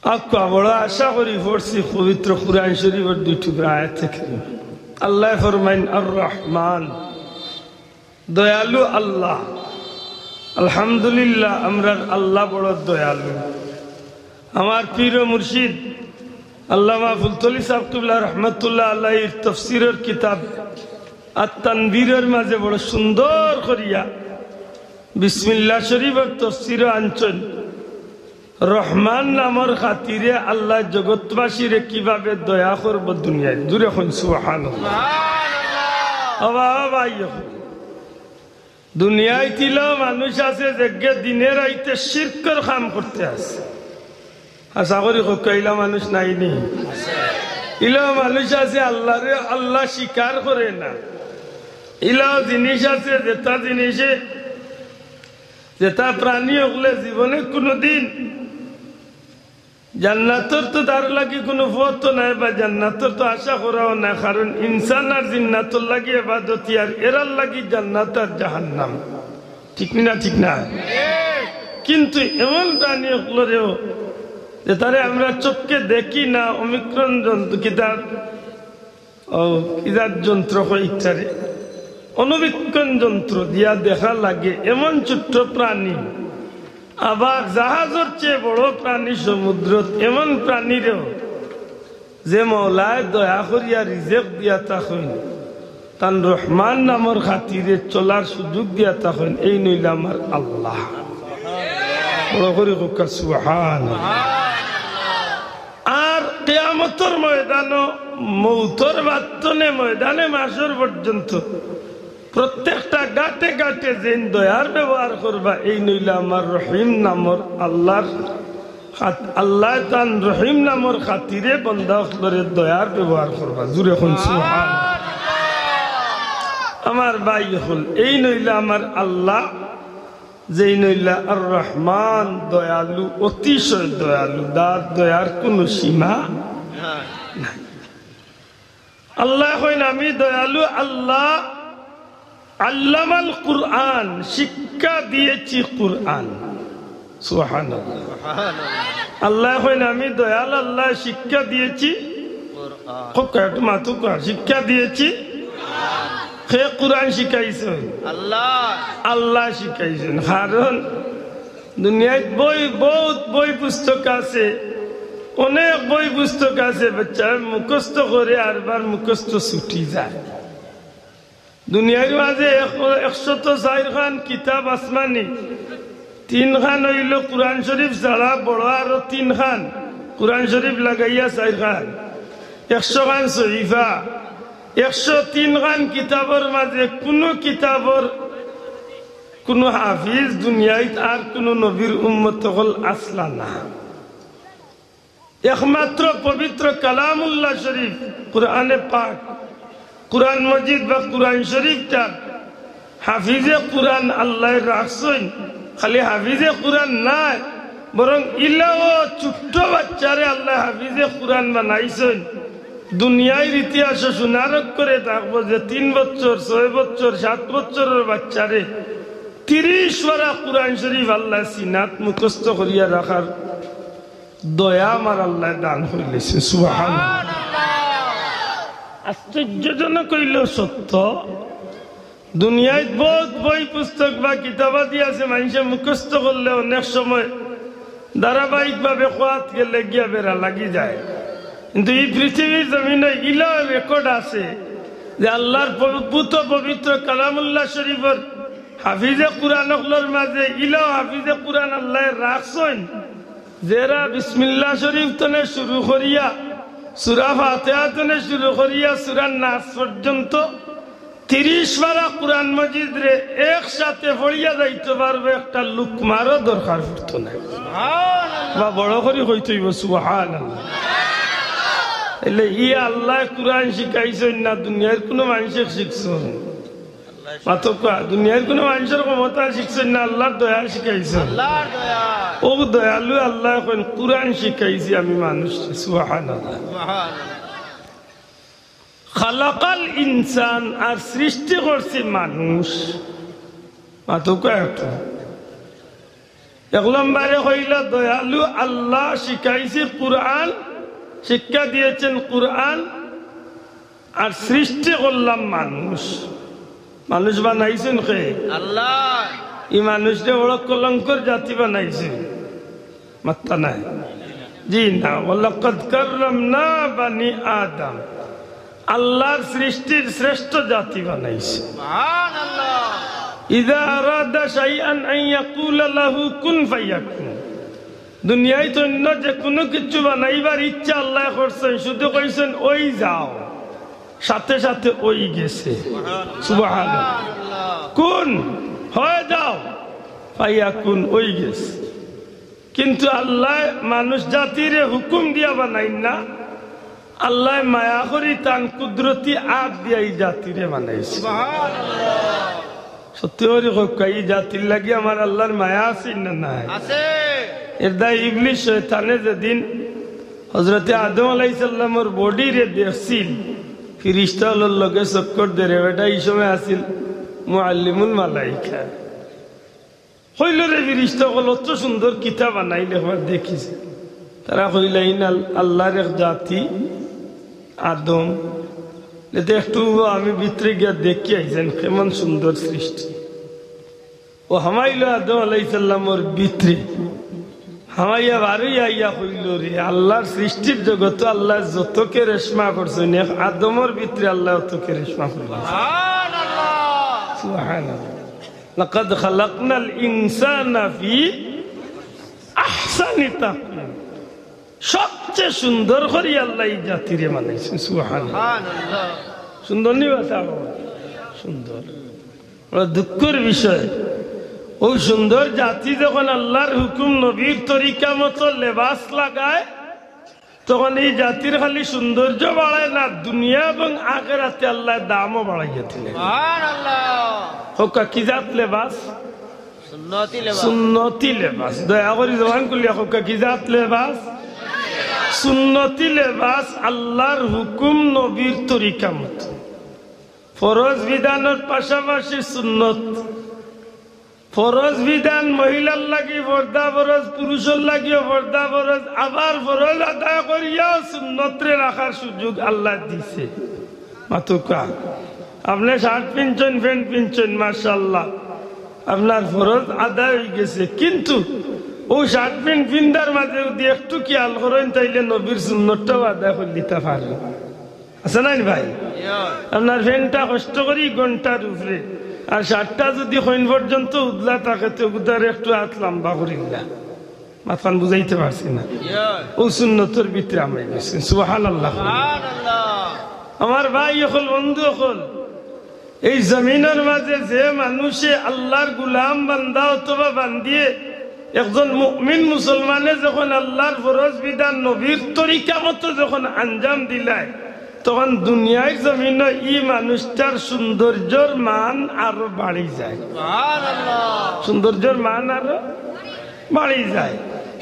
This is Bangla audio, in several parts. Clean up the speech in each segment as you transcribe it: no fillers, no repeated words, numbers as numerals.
আপকা বড় আশা করি পড়ছি পবিত্র কুরআন শরীফের দুই টুকরা আয়াত থেকে। আল্লাহ ফরমাইন আর রহমান, দয়ালু আল্লাহ। আলহামদুলিল্লাহ, আমরা আল্লাহ বড় দয়ালু। আমার পীর ও মুর্শিদ আল্লামা ফুলতলি সাহেব কিবলা রহমতুল্লাহ আলাইহির তাফসীরের কিতাব আত-তানবীরের মাঝে বড় সুন্দর করিয়া বিসমিল্লাহ শরীফের তাফসীর আনছেন। রহমান নামের খাতিরে আল্লাহ জগৎবাসীরে কিভাবে দয়া করব দুনিয়ায়। জুড়ে হন সুবহানাল্লাহ। দুনিয়ায় তিল মানুষ আছে যে দিনের আইতে শিরকের কাম করতে আছে। আশা করি কইলা মানুষ নাই নি? ইলা মানুষ আছে আল্লাহরে আল্লাহ স্বীকার করে না। ইলা জিনিস আছে যেটা জিনিসে যেটা প্রাণী হলে জীবনে কোনোদিন জান্নাতর তো তার লাগি কোনো পথ নাই, বা জান্নাতর তো আশা করাও না। কারণ ইনসান আর জিন্নাতর লাগি ইবাদতি, আর এরার লাগি জান্নাত আর জাহান্নাম। ঠিক না? ঠিক না? কিন্তু এমন প্রাণী হলেও যে তারে আমরা চোখকে দেখি না, অমিক্রণ যন্ত্র কিতাব কিতাব যন্ত্র ইত্যাদি অনুবীক্ষণ যন্ত্র দিয়া দেখা লাগে এমন ছোট্ট প্রাণী। আবার জাহাজের চেয়ে বড় প্রাণী সমুদ্র, এমন প্রাণীরেও যে মওলায় দয়া করিয়া রিজেক দিয়া থাকেন, তান রহমান নামের খাতিরে চলার সুযোগ দিয়া থাকেন। এই নইলে আমার আল্লাহ। বড় করে কোকা সুবহানাল্লাহ। আর কিয়ামতের ময়দানও মৌতর বাতনে ময়দানে মাসর পর্যন্ত প্রত্যেকটা গাতে গাতে যে দয়ার ব্যবহার করবা, এই নইলে আমার রহিম নামর আল্লাহর আল্লাহ তান রহিম নামর খাতিরে বন্দা হলরে দয়ার ব্যবহার করবা। জুড়ে কোন সুবহানাল্লাহ। আমার ভাই হল এই নইলে আমার আল্লাহ, যেই নইলে আর রহমান দয়ালু, অতিশয় দয়ালু, তার দয়ার কোন সীমা নাই। আল্লাহ হইন আমি দয়ালু। আল্লাহ আল্লামাল কুরআন, শিক্ষা দিয়েছি কুরআন। সুবহানাল্লাহ। আল্লাহ হইন আমি দয়াল, আল্লাহ শিক্ষা দিয়েছি শিক্ষা দিয়েছি। হে কুরআন শিখাইছেন আল্লাহ শিখাইছেন। কারণ দুনিয়ায় বহুত বই পুস্তক আছে, অনেক বই পুস্তক আছে, বাচ্চা মুখস্থ করে আরবার মুখস্থ ছুটি যায়। দুনিয়ার মাঝে 104 খান কিতাব আসমানি, 3 খান হইল কুরআন শরীফ ছাড়া বড়, আরো 3 খান কুরআন শরীফ লাগাইয়া 4 খান, 100 খান সহিফা। 103 খান কিতাবের মাঝে কোন কিতাবর কোন হাফিজ দুনিয়ায় আর কোন নবীর উম্মত হল আসলা না। একমাত্র পবিত্র কালামুল্লাহ শরীফ কুরআনে পাক, কুরআন মজিদ বা কুরআন শরীফটা হাফিজে কুরআন আল্লাহ রাখছেন। খালি হাফিজে কুরআন নাই, বরং ইলাও ছোট্ট বাচ্চারে আল্লাহ হাফিজে কুরআন বানাইছেন। দুনিয়ার ইতিহাসে সুনারক করে থাকবো যে 3 বছর 6 বছর 7 বছরের বাচ্চারে 30 পারা কুরআন শরীফ আল্লাহ সিনাত মুখস্থ করিয়া রাখার দয়া আমার আল্লাহ দান করিলেছে। সুবহানাল্লাহ। আশ্চর্যজনক হইলেও সত্য, দুনিয়ায় বহুত বই পুস্তক বা কিতাবাদি আছে, মানুষে মুখস্থ করলে অনেক সময় ধারাবাহিক ভাবে খোয়াত গেলে গিয়া বেড়া লাগি যায়। কিন্তু এই পৃথিবীর জমিনে ইলা রেকর্ড আছে যে আল্লাহর পবিত্র কালামুল্লাহ শরীফের হাফিজে কুরআন হলর মাঝে ইলাও হাফিজে কুরআন আল্লাহ রাখছেন, যারা বিসমিল্লাহ শরীফ তনে শুরু করিয়া সূরা ফাতিহা তনে শুরু করিয়া সূরা নাস পর্যন্ত 30 পারা কুরআন মজিদ রে একসাথে পড়িয়া যাইতে পারবে, একটা লুকমারও দরকার পড়তো না। বা বড় করে কইতেইব সুবহানাল্লাহ। এলে ইয়া আল্লাহ কুরআন শিখাইছেন না দুনিয়ার কোনো মানুষে শিখছেন? মাত্র দুনিয়ার কোনো মানুষের ক্ষমতা শিখছেন না, আল্লাহর দয়া শিখাইছেন। ও দয়ালু আল্লাহ এখন কুরআন শিখাইছি আমি মানুষ। সুবহানাল্লাহ। খালাকাল ইনসান, আর সৃষ্টি করছে মানুষ। মাত্র এক নম্বরে হইল দয়ালু আল্লাহ শিখাইছে কোরআন, শিক্ষা দিয়েছেন কোরআন, আর সৃষ্টি করলাম মানুষ। মানুষ বানাইছেন কে? আল্লাহ। এই মানুষটা বড় কলঙ্কর জাতি বানাইছে, মাত্তা নাই। জি না, ওয়ালাকাদ কাররামনা বানি আদম, আল্লাহর সৃষ্টির শ্রেষ্ঠ জাতি বানাইছে। সুবহানাল্লাহ। ইযা আরাদা শাইআন আন ইয়াকুলা লাহু কুন ফায়াকুন। দুনিয়ায় তো অন্য যে কোনো কিছু বানাইবার ইচ্ছা আল্লাহ করছেন, শুধু কইছেন ওই যাও, সাথে সাথে ওই গেছে। সুবহানাল্লাহ। কুন হয়ে যাও, ফায়াকুন ওই গেছে। কিন্তু আল্লাহ মানুষ জাতিরে হুকুম দিয়া বানাই না, আল্লাহ মায়া করি তান কুদরতি আগ দিয়া এই জাতিরে বানাইছে। সুবহানাল্লাহ। সত্যি করে হোক, এই জাতির লাগি আমার আল্লাহর মায়া আছে না নাই? আছে। এর দায় ইবলিস শয়তানে যেদিন হযরতে আদম আলাইহিস সালামের বডি রে দেখছিল, ফেরেশতা হলোর লগে চক্কর ধরে, এটা এই সময় আছিল মুআল্লিমুল মালাইকা। হইল রে ফেরেশতা হল অত সুন্দর কিতাব বানাইলে আমার দেখিছে। তারা কইলেন আল্লাহর এক জাতি আদম, একটু আমি ভিতরে গিয়া দেখি আইছেন কেমন সুন্দর সৃষ্টি। ও হামাইল আদম আলাইহিস সালামের ভিতরে, হামাইয়া বারুই আইয়া হইল রে আল্লাহর সৃষ্টির জগত আল্লাহ যতকে রেশমা করছেন, আদমের ভিতরে আল্লাহ অতকে রেশমা করলেন। সুবহানাল্লাহ। সুবহানাল্লাহ। লাকাদ খালাকনাল ইনসানা ফি আহসানি তাকওয়িম। সবচেয়ে সুন্দর করে আল্লাহ এই জাতিরে বানাইছেন। সুবহানাল্লাহ। সুন্দর নি বাতা? সুন্দর। দুঃখের বিষয়, ওই সুন্দর জাতি যখন আল্লাহর হুকুম নবীর তরিকা মতো লেবাস লাগায়, তখন এই জাতির খালি সৌন্দর্য বাড়ায় না, দুনিয়া এবং আখিরাতে আল্লাহ দামও বাড়াইয়া দিলেন। হোকা কি জাত লেবাস? সুন্নতি লেবাস। দয়া করে জবান করলিয়া হোকা কি জাত লেবাস? সুন্নতি লেবাস। আল্লাহর হুকুম নবীর তরিকা মতো, ফরজ বিধানের পাশাপাশি সুন্নত। ফরজ বিধান মহিলার লাগি পর্দা ফরজ, পুরুষের লাগিও পর্দা ফরজ, আবার ফরজ আদায় করিয়াও সুন্নতরে রাখার সুযোগ আল্লাহ দিছে। মাতুকা আপনি শার্ট পিনছেন, প্যান্ট পিনছেন, মাশাআল্লাহ আপনার ফরজ আদায় হয়ে গেছে, কিন্তু ও শার্ট প্যান্ট পিন্দার মাঝে যদি একটু খেয়াল করেন তাইলে নবীর সুন্নতটাও আদায় করে দিতে পারবেন। আছে নাই ভাই? আপনার ফ্যানটা কষ্ট করি ঘন্টার উপরে, আর শার্টটা যদি হইন পর্যন্ত উদলা থাকে তো উদার একটু হাত লম্বা করিলা। মাথান বুঝাইতে পারছি না? ও সুন্নতের ভিতরে আমরা গেছি। সুবহানাল্লাহ। আমার ভাই হল, বন্ধু হল, এই জমিনের মাঝে যে মানুষে আল্লাহর গুলাম বান্দা অথবা বান্দিয়ে একজন মুমিন মুসলমানে যখন আল্লাহর ফরজ বিধান নবীর তরিকা মতো যখন আঞ্জাম দিলায়, তখন দুনিয়ার জমিনে ই মানুষটার সৌন্দর্যর মান আরো বাড়ি যায়। সৌন্দর্যর মান আরো বাড়ি যায়।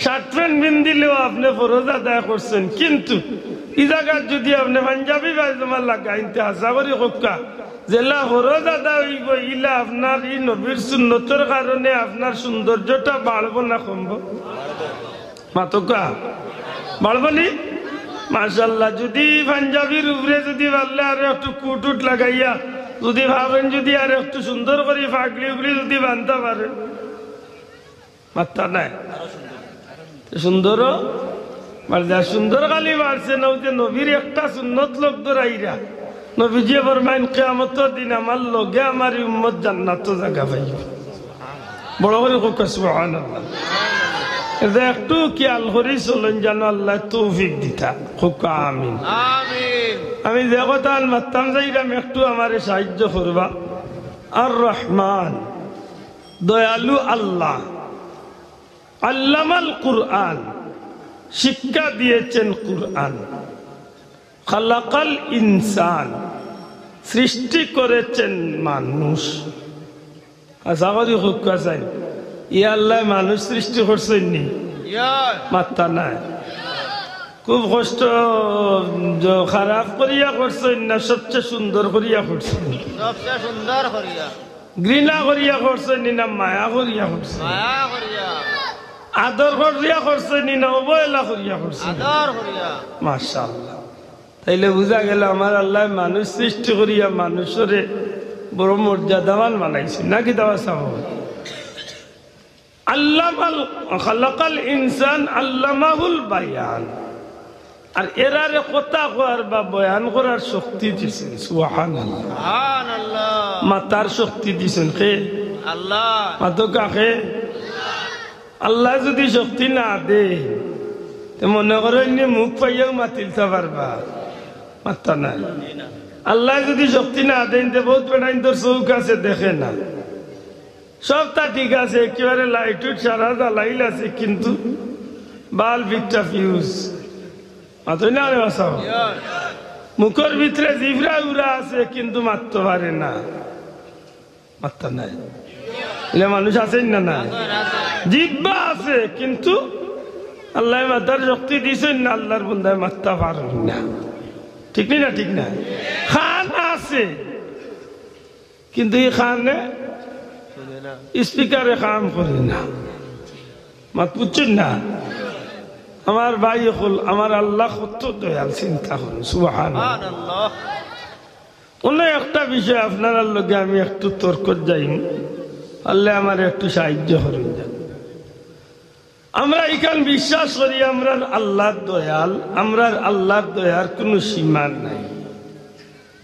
শার্ট প্যান্ট বিন দিলেও আপনি ফরজ আদায় করছেন, কিন্তু এই জায়গার যদি আপনি পাঞ্জাবি পায়জামা লাগাইতে আশা করি হোকা জেলা ফরজ আদায় হইব, ইলা আপনার এই নবীর সুন্নতের কারণে আপনার সৌন্দর্যটা বাড়বো না কমবো? মাতকা বাড়বো নি? মাশাআল্লাহ। যদি পাঞ্জাবির উপরে যদি পারলে আর একটু কুটুট লাগাইয়া যদি ভাবেন, যদি আর একটু সুন্দর করে ফাগলি উপরে যদি বানতে পারেন, মাত্রা নাই সুন্দর সুন্দর খালি বাড়ছে না। যে নবীর একটা সুন্নত লোক ধরাইরা নবীজি ফরমাইন কিয়ামতের দিন আমার লগে আমার উম্মত জান্নাত জায়গা পাইব। বড় করে সুবহানাল্লাহ। এটা একটু খেয়াল করে চলেন যেন আল্লাহ তৌফিক দিতা। খুব আমিন আমিন। আমি যে কথা মাত্তাম যাইরাম একটু আমারে সাহায্য করবা। আর রহমান দয়ালু আল্লাহ, আল্লামাল কুরআন শিক্ষা দিয়েছেন কুরআন, খালাকাল ইনসান সৃষ্টি করেছেন মানুষ। আশা করি খুব কাছে ইয়া আল্লাহ মানুষ সৃষ্টি করছেন নি? মাত্তা নাই। খুব কষ্ট খারাপ করিয়া করছেন না সবচেয়ে সুন্দর করিয়া করছেন? সবচেয়ে সুন্দর করিয়া। ঘৃণা করিয়া করছেন না মায়া করিয়া করছেন? মায়া করিয়া। আদর করিয়া করছে নি না অবহেলা করিয়া করছে? আদর করিয়া। মাশাআল্লাহ। তাইলে বুঝা গেল আমার আল্লাহ মানুষ সৃষ্টি করিয়া মানুষরে বড় মর্যাদাবান বানাইছে নাকি দেওয়া সাহ। আল্লামাল খালাকাল ইনসান আল্লামাহুল বায়ান। আর এরারে কথা কওয়ার বা বয়ান করার শক্তি দিয়েছেন সুবহানাল্লাহ। সুবহানাল্লাহ। মাতার শক্তি দিয়েছেন কে? আল্লাহ। মাতো কাকে? আল্লাহ যদি শক্তি না দে তো মনে করেন মুখ পাইয়াও মাতিলতে পারবা, মাত্তা নাই। আল্লাহ যদি শক্তি না দেন তো বহুত বেড়াইন তোর চৌক আছে দেখে না, সবটা ঠিক আছে, একেবারে লাইট সারা জ্বালাইল আছে, কিন্তু বাল ভিকটা ফিউজ মাতই না রে বাসাও। মুখের ভিতরে জিভরা উড়া আছে কিন্তু মারতে পারে না, মাত্তা নাই। এলে মানুষ আছেন না? না, জিব্বা আছে কিন্তু আল্লাহ মাতার শক্তি দিয়েছেন না, আল্লাহর বন্দায় মারতে পারেন না, ঠিক না? ঠিক না? খান আছে কিন্তু এই খানে স্পিকারে কাম করে না, মাত বুঝছেন না? আমার ভাই হল আমার আল্লাহ কত দয়াল, চিন্তা করুন সুবহানাল্লাহ। অন্য একটা বিষয় আপনার লগে আমি একটু তর্ক যাই, আল্লাহ আমার একটু সাহায্য করুন। আমরা এখান বিশ্বাস করি আমরা আল্লাহর দয়াল, আমরা আল্লাহর দয়ার কোনো সীমা নাই।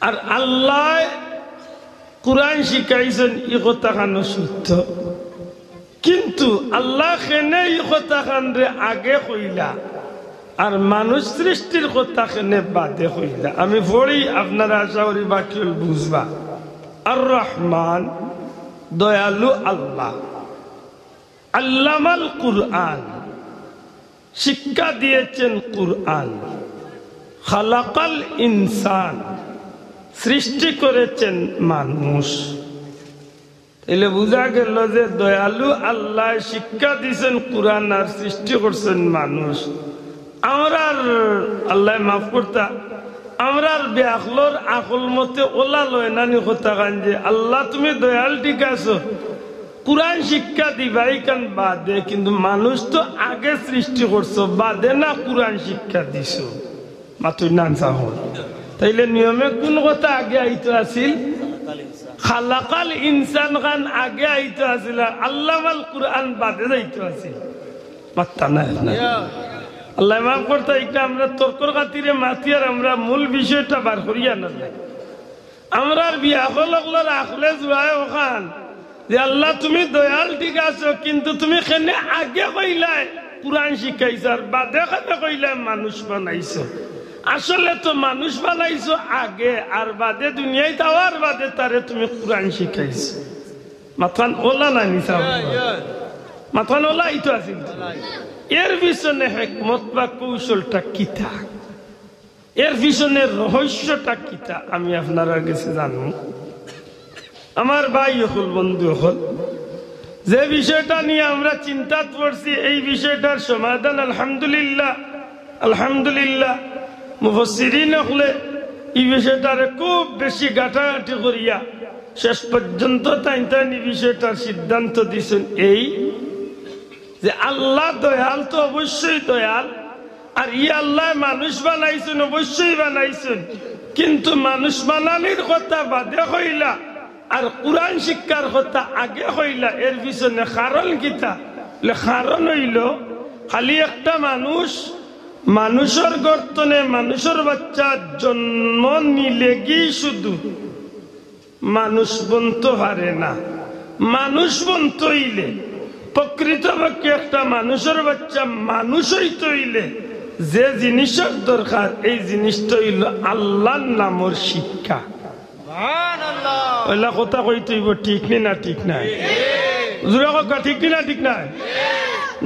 আর আল্লাহ কুরআন শিখাইছেন এই কথা খান সত্য, কিন্তু আল্লাহ কেনে এই কথা খান রে আগে কইলা আর মানুষ সৃষ্টির কথা কেনে বাদে কইলা। আমি পড়ি, আপনারা আশা করি বাকি বুঝবা। আর রহমান দয়ালু আল্লাহ, আল্লামাল কুরআন শিক্ষা দিয়েছেন কুরআন, খালাকাল ইনসান সৃষ্টি করেছেন মানুষ। তাইলে বুঝা গেল যে দয়ালু আল্লাহ শিক্ষা দিয়েছেন কুরআন আর সৃষ্টি করছেন মানুষ। আমরা আল্লাহ মাফ করতা, আমরা বেআকলর আকল মতে ওলা লয় নানি কথা কান যে আল্লাহ তুমি দয়াল ঠিক আছো, কুরআন শিক্ষা দিবাই কান বাদে, কিন্তু মানুষ তো আগে সৃষ্টি করছো বাদে না কুরআন শিক্ষা দিছো, মাতুই নান চাহ। তাইলে নিয়মে কোন কথা আগে আইতো আছিল? খালাকাল ইনসান খান আগে আইতো আছিল, আল্লামাল কুরআন বাদে যাইতো আছিল, মাত্তা নাই। আল্লাহ মাফ করতে এটা আমরা তর্কর খাতিরে মাতি আর আমরা মূল বিষয়টা বার করিয়া না। আমরা বিয়াকলর আখলে জুয়ায় ওখান যে আল্লাহ তুমি দয়াল ঠিক আছো, কিন্তু তুমি কেনে আগে কইলাই কুরআন শিখাইছ আর বাদে কেনে কইলাই মানুষ বানাইছো? আসলে তো মানুষ বানাইছো আগে আর বাদে দুনিয়ায় যাওয়ার বাদে তারে তুমি কুরআন শিখাইছো। মাথান ওলা না নিছা, মাথান ওলা ইতো আছিল। এর পিছনে হিকমত বা কৌশলটা কিতা, এর পিছনে রহস্যটা কিতা আমি আপনারা কাছে জানবো। আমার ভাই হল, বন্ধু হল, যে বিষয়টা নিয়ে আমরা চিন্তা করছি এই বিষয়টার সমাধান আলহামদুলিল্লাহ আলহামদুলিল্লাহ মুফাসসিরিন হলে এই বিষয়টারে খুব বেশি গাঁটাগাঁটি করিয়া শেষ পর্যন্ত তাই এই বিষয়টার সিদ্ধান্ত দিয়েছেন এই যে আল্লাহ দয়াল তো অবশ্যই দয়াল, আর ই আল্লাহ মানুষ বানাইছেন অবশ্যই বানাইছেন, কিন্তু মানুষ বানানির কথা বাদে হইলা আর কুরআন শিক্ষার কথা আগে হইলা। এর পিছনে কারণ কিতা? কারণ হইল খালি একটা মানুষ মানুষের গর্তনে মানুষের বাচ্চা জন্ম নিলে গিয়ে শুধু মানুষ বনতে পারে না। মানুষ বনতে হইলে প্রকৃতপক্ষে একটা মানুষের বাচ্চা মানুষ হইতে হইলে যে জিনিসের দরকার এই জিনিসটা হইল আল্লাহর নামের শিক্ষা। ওইলা কথা কইতে হইব, ঠিক না? ঠিক নাই? ঠিক না? ঠিক নাই?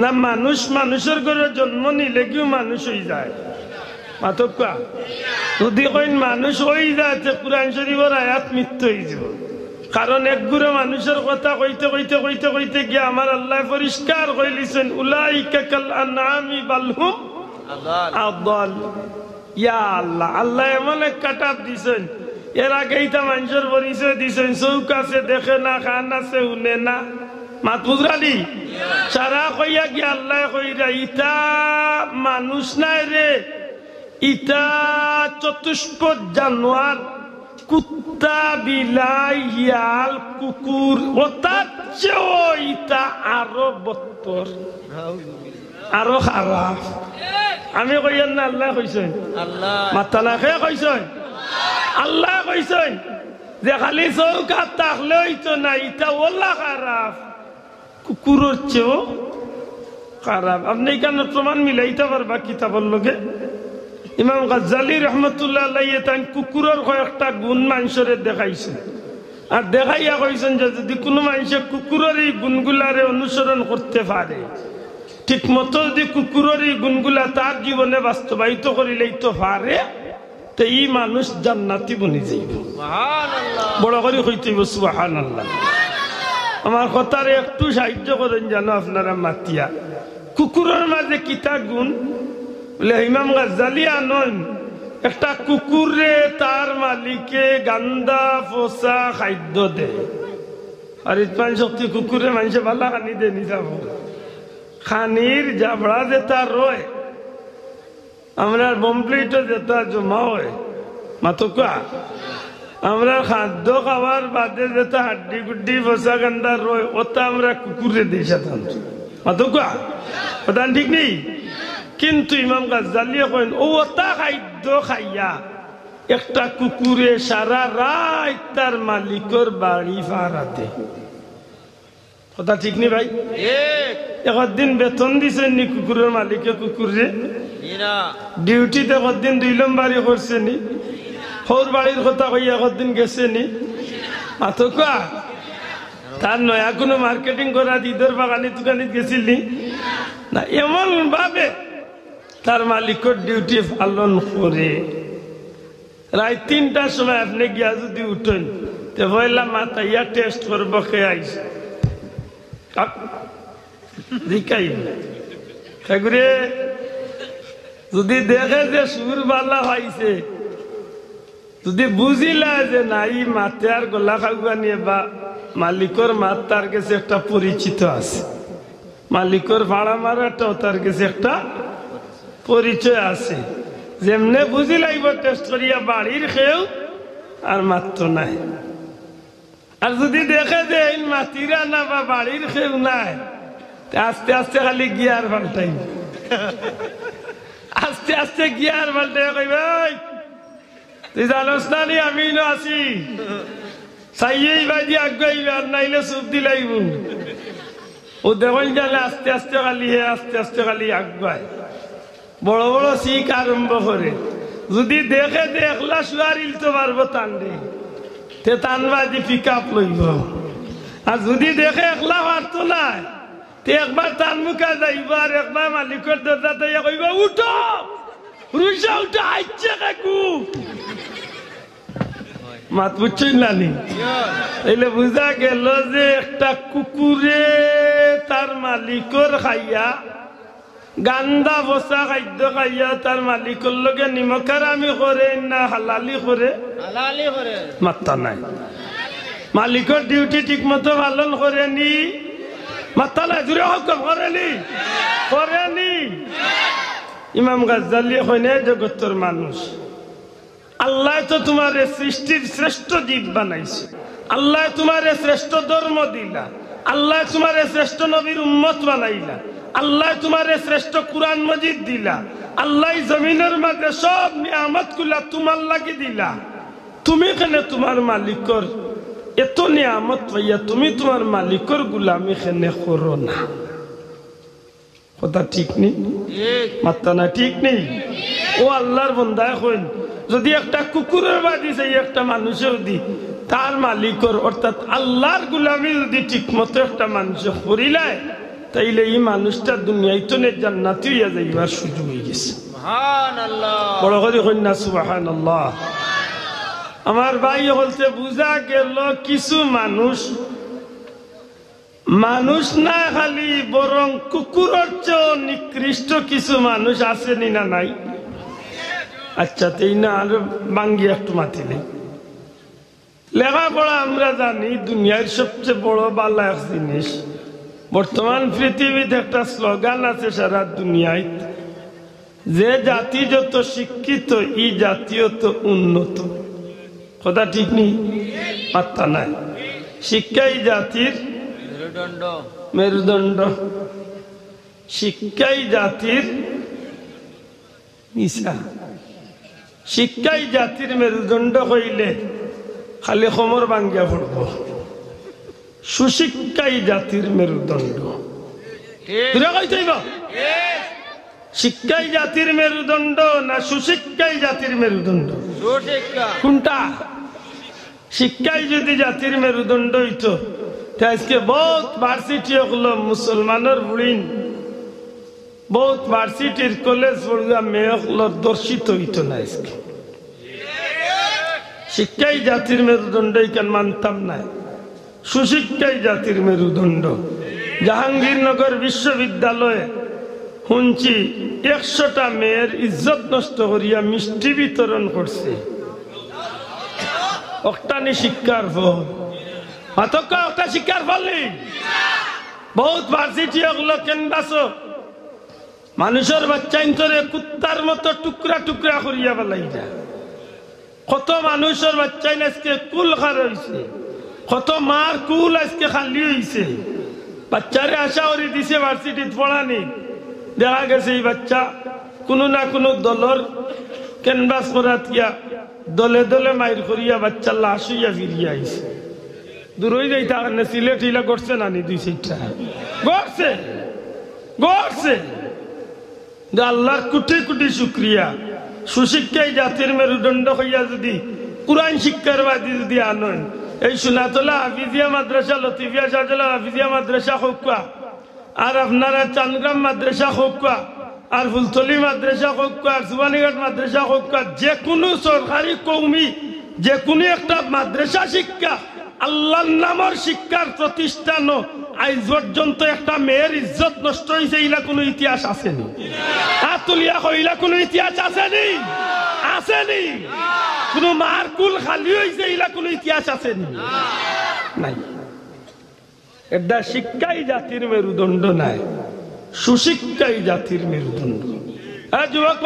না মানুষ মানুষের ঘরে জন্ম নিলে কেউ মানুষ হয়ে যায়, মাতকা যদি কইন মানুষ হয়ে যায় কুরআন শরীফের আয়াত মৃত্যু হয়ে যাব। কারণ একগুলো মানুষের কথা কইতে কইতে কইতে কইতে গিয়ে আমার আল্লাহ পরিষ্কার কইলিছেন উলাইকা কাল আনআমি বাল হুম আদাল। ইয়া আল্লাহ, আল্লাহ এমন এক কাটাপ দিছেন, এর আগেই তা মানুষের পরিচয় দিছেন চৌক আছে দেখে না, খান আছে শুনে না, মাত বুঝরালি সারা কইয়া গিয়া আল্লাহ কইরা ইটা মানুষ নাই রে, ইটা চতুষ্পদ জানোয়ার, কুত্তা, বিলাই, হিয়াল, কুকুর, ওটার চেয়েও ইটা আরো বত্তর, আরো খারাপ। আমি কইয়ার না আল্লাহ কইছেন? মাথা না খেয়ে কইছেন? আল্লাহ কইছেন যে খালি চৌকাত থাকলে হইতো না, ইটা ওলা খারাপ, কুকুরের চেয়েও খারাপ। আপনি এখানে প্রমাণ মিলাইতে পারবা কিতাবের লগে? ইমাম গাজ্জালি রহমতুল্লাহ আলাইহি তাই কুকুরের কয়েকটা গুণ মানুষের দেখাইছেন, আর দেখাইয়া কইছেন যে যদি কোনো মানুষে কুকুরের এই গুণগুলারে অনুসরণ করতে পারে, ঠিক মতো যদি কুকুরের এই গুণগুলা তার জীবনে বাস্তবায়িত করিলেই তো পারে, তো এই মানুষ জান্নাতি বনি যাইব। বড় করে কইতেইব সুবহানাল্লাহ। আমার কথারে একটু সাহায্য করেন জানো আপনারা মাতিয়া। কুকুরের মাঝে কিতা গুণ বলে ইমাম গাজ্জালি আনন, একটা কুকুরে তার মালিকে গান্দা ফোসা খাদ্য দেয়, আর ইতমান শক্তি কুকুরে মানুষে ভালো খানি দে নি যাব, খানির জাবড়া যেটা রয়, আমরা বমপ্লেটও যেটা জমা হয় মাতকা, আমরা খাদ্য খাওয়ার বাদে যেটা হাড্ডি গুড্ডি ফোসা গান্দা রয়, ওটা আমরা কুকুরে দিই সাধারণত মাতকা, ওটা ঠিক নেই। কিন্তু ইমাম গাজ্জালি কইন ওটা খাদ্য খাইয়া একটা কুকুরে সারা রাত তার মালিকের বাড়ি ভাড়াতে, কথা ঠিক নেই ভাই? একদিন বেতন দিছেন নি কুকুরের মালিকে কুকুরে? ডিউটিতে একদিন 2 নম্বরই করছে নি? হৌর বাড়ির কথা কইয়া একদিন গেছে নি? মাতকা তার নয়া কোনো মার্কেটিং করা ঈদের বাগানি দোকানিত গেছিল নি? না, এমন ভাবে তার মালিকের ডিউটি পালন করে। রাত 3টার সময় আপনি গিয়া যদি উঠেন, তো পয়লা মাথা ইয়া টেস্ট করবো, খেয়ে আইস যদি দেখে যে সুর বালা হয়েছে, যদি বুঝিলা যে নাই মাতে আর গোলা খাওয়া নিয়ে বা মালিকর মাত তার কাছে একটা পরিচিত আছে, মালিকর ভাড়া মারাটাও তার কাছে একটা পরিচয় আছে, যেমনে বুঝি লাগবে টেস্ট করিয়া বাড়ির খেয়েও আর মাত্র নাই। আর যদি দেখে যে এই মাতিরা না বা বাড়ির খেউ নাই, আস্তে আস্তে খালি গিয়ার পাল্টাই, আস্তে আস্তে গিয়ার পাল্টাই কইবে তুই জানোস না নি আমি আছি, চাইয়েই বাজি আগাইবে, আর নাইলে চুপ দিলাইব। ও দেখুন গেলে আস্তে আস্তে খালি হে আস্তে আস্তে খালি আগায়, বড় বড় শিখ আরম্ভ করে। যদি দেখে যে একলা শুয়ার ইলতে পারবো টানবে, তে টানবাজি পিক আপ লইব। আর যদি দেখে একলা পারতো না, তে একবার টান মুখা যাইব, আর একবার মালিকের দরজাতে কইব উঠো রুইসা উঠো আইছে কাকু। মাত বুঝছেন নানি? এলে বুঝা গেল যে একটা কুকুরে তার মালিকর খাইয়া গান্দা বসা খাদ্য খাইয়া তার মালিকর লগে নিমখারামি করে না হালালি করে? মাত্তা নাই। মালিকর ডিউটি ঠিক মতো পালন করেনি, মাত্তা নাই, জুড়ে হুকুম করেনি, করেনি। ইমাম গাজ্জালি কইনে জগতের মানুষ, আল্লাহ তো তোমার সৃষ্টির শ্রেষ্ঠ জীব বানাইছে, আল্লাহ তোমার শ্রেষ্ঠ ধর্ম দিলা, আল্লাহ তোমার শ্রেষ্ঠ নবীর উম্মত বানাইলা, আল্লাহ তোমার শ্রেষ্ঠ কুরআন মজিদ দিলা, আল্লাহ জমিনের মাঝে সব নিয়ামত গুলা তোমার লাগি দিলা। তুমি কেন তোমার মালিকর এত নিয়ামত পাইয়া তুমি তোমার মালিকর গুলামি কেন করো না? কথা ঠিক নেই? মাত্তা না ঠিক নেই? ও আল্লাহর বন্দা কইন, যদি একটা কুকুরের বাদি চাই একটা মানুষের দি, তার মালিকর অর্থাৎ আল্লাহর গুলামি যদি ঠিক মতো একটা মানুষ করিলায়, তাইলে এই মানুষটা দুনিয়ায় তো জান্নাতি হইয়া যাইবার সুযোগ হয়ে গেছে। বড় করে কন্যা সুবহানাল্লাহ। আমার ভাই বলতে বুঝা গেল কিছু মানুষ মানুষ না খালি বরং কুকুরের চেয়েও নিকৃষ্ট কিছু মানুষ আসেনি না নাই? আচ্ছা তাই না, আর বাঙ্গি একটু মাতি নেই। লেখাপড়া আমরা জানি দুনিয়ার সবচেয়ে বড় বালা এক জিনিস, বর্তমান পৃথিবীতে একটা স্লোগান আছে সারা দুনিয়ায়, যে জাতি যত শিক্ষিত এই জাতীয় তো উন্নত। কথা ঠিক নেই? পাত্তা নাই। শিক্ষাই জাতির মেরুদণ্ড, শিক্ষাই জাতির মিশা। শিক্ষাই জাতির মেরুদণ্ড হইলে খালি খমর ভাঙ্গিয়া পড়ব। সুশিক্ষাই জাতির মেরুদণ্ড। শিক্ষাই জাতির মেরুদণ্ড না সুশিক্ষাই জাতির মেরুদণ্ড? কোনটা? শিক্ষাই যদি জাতির মেরুদণ্ড হইতো আজকে বহুত ভার্সিটি হলো মুসলমানের বুড়িন, বহুত ভার্সিটির কলেজ পড়ুয়া মেয়ে হলো দর্শিত হইতো না। আজকে শিক্ষাই জাতির মেরুদণ্ড কেন মানতাম না? সুশিক্ষাই জাতির মেরুদণ্ড। জাহাঙ্গীরনগর বিশ্ববিদ্যালয়ে শুনছি 100টা মেয়ের ইজ্জত নষ্ট করিয়া মিষ্টি বিতরণ করছে। অক্টানি শিক্ষার ফল একটা শিক্ষার ফল নেই। বহুত ভার্সিটি ওগুলো কেনবাস মানুষের বাচ্চা ইন্তরে কুত্তার মতো টুকরা টুকরা করিয়া বেলাই যায়। কত মানুষের বাচ্চাই আজকে কুল খার হয়েছে, কত মার কুল আজকে খালি হয়েছে। বাচ্চারে আশা করে দিছে ভার্সিটিত পড়ানি, দেখা গেছে এই বাচ্চা কোনো না কোনো দলর ক্যানভাস করা দিয়া দলে দলে মাইর করিয়া বাচ্চা লাশ হইয়া ফিরিয়া আইছে। দূরই যাই তার সিলেট ইলা করছে না নি 2-4টা গড়ছে গড়ছে। আল্লাহর কোটি কোটি শুক্রিয়া। সুশিক্ষাই জাতির মেরুদণ্ড হইয়া যদি কোরআন শিক্ষার বাদী যদি আনন, এই সোনাতলা হাফিজিয়া মাদ্রাসা, লতিফিয়া শাহজালাল হাফিজিয়া মাদ্রাসা হোকা, আর আপনারা চান্দগ্রাম মাদ্রাসা হোকা, আর ফুলতলি মাদ্রাসা হোকা, আর সুবানীঘাট মাদ্রাসা হোকা, যে কোনো সরকারি কৌমি যে কোনো একটা মাদ্রাসা শিক্ষা আল্লাহর নামের শিক্ষার প্রতিষ্ঠান আজ পর্যন্ত একটা মেয়ের ইজ্জত নষ্ট হয়েছে ইলা কোনো ইতিহাস আসেনি। আতুলিয়া কইলা কোনো ইতিহাস আসেনি, আসেনি। কোনো মার কুল খালি হয়েছে ইলা কোনো ইতিহাস আসেনি, নাই। এটা শিক্ষাই জাতির মেরুদণ্ড নাই, সুশিক্ষাই জাতির মেরুদণ্ড। যুবক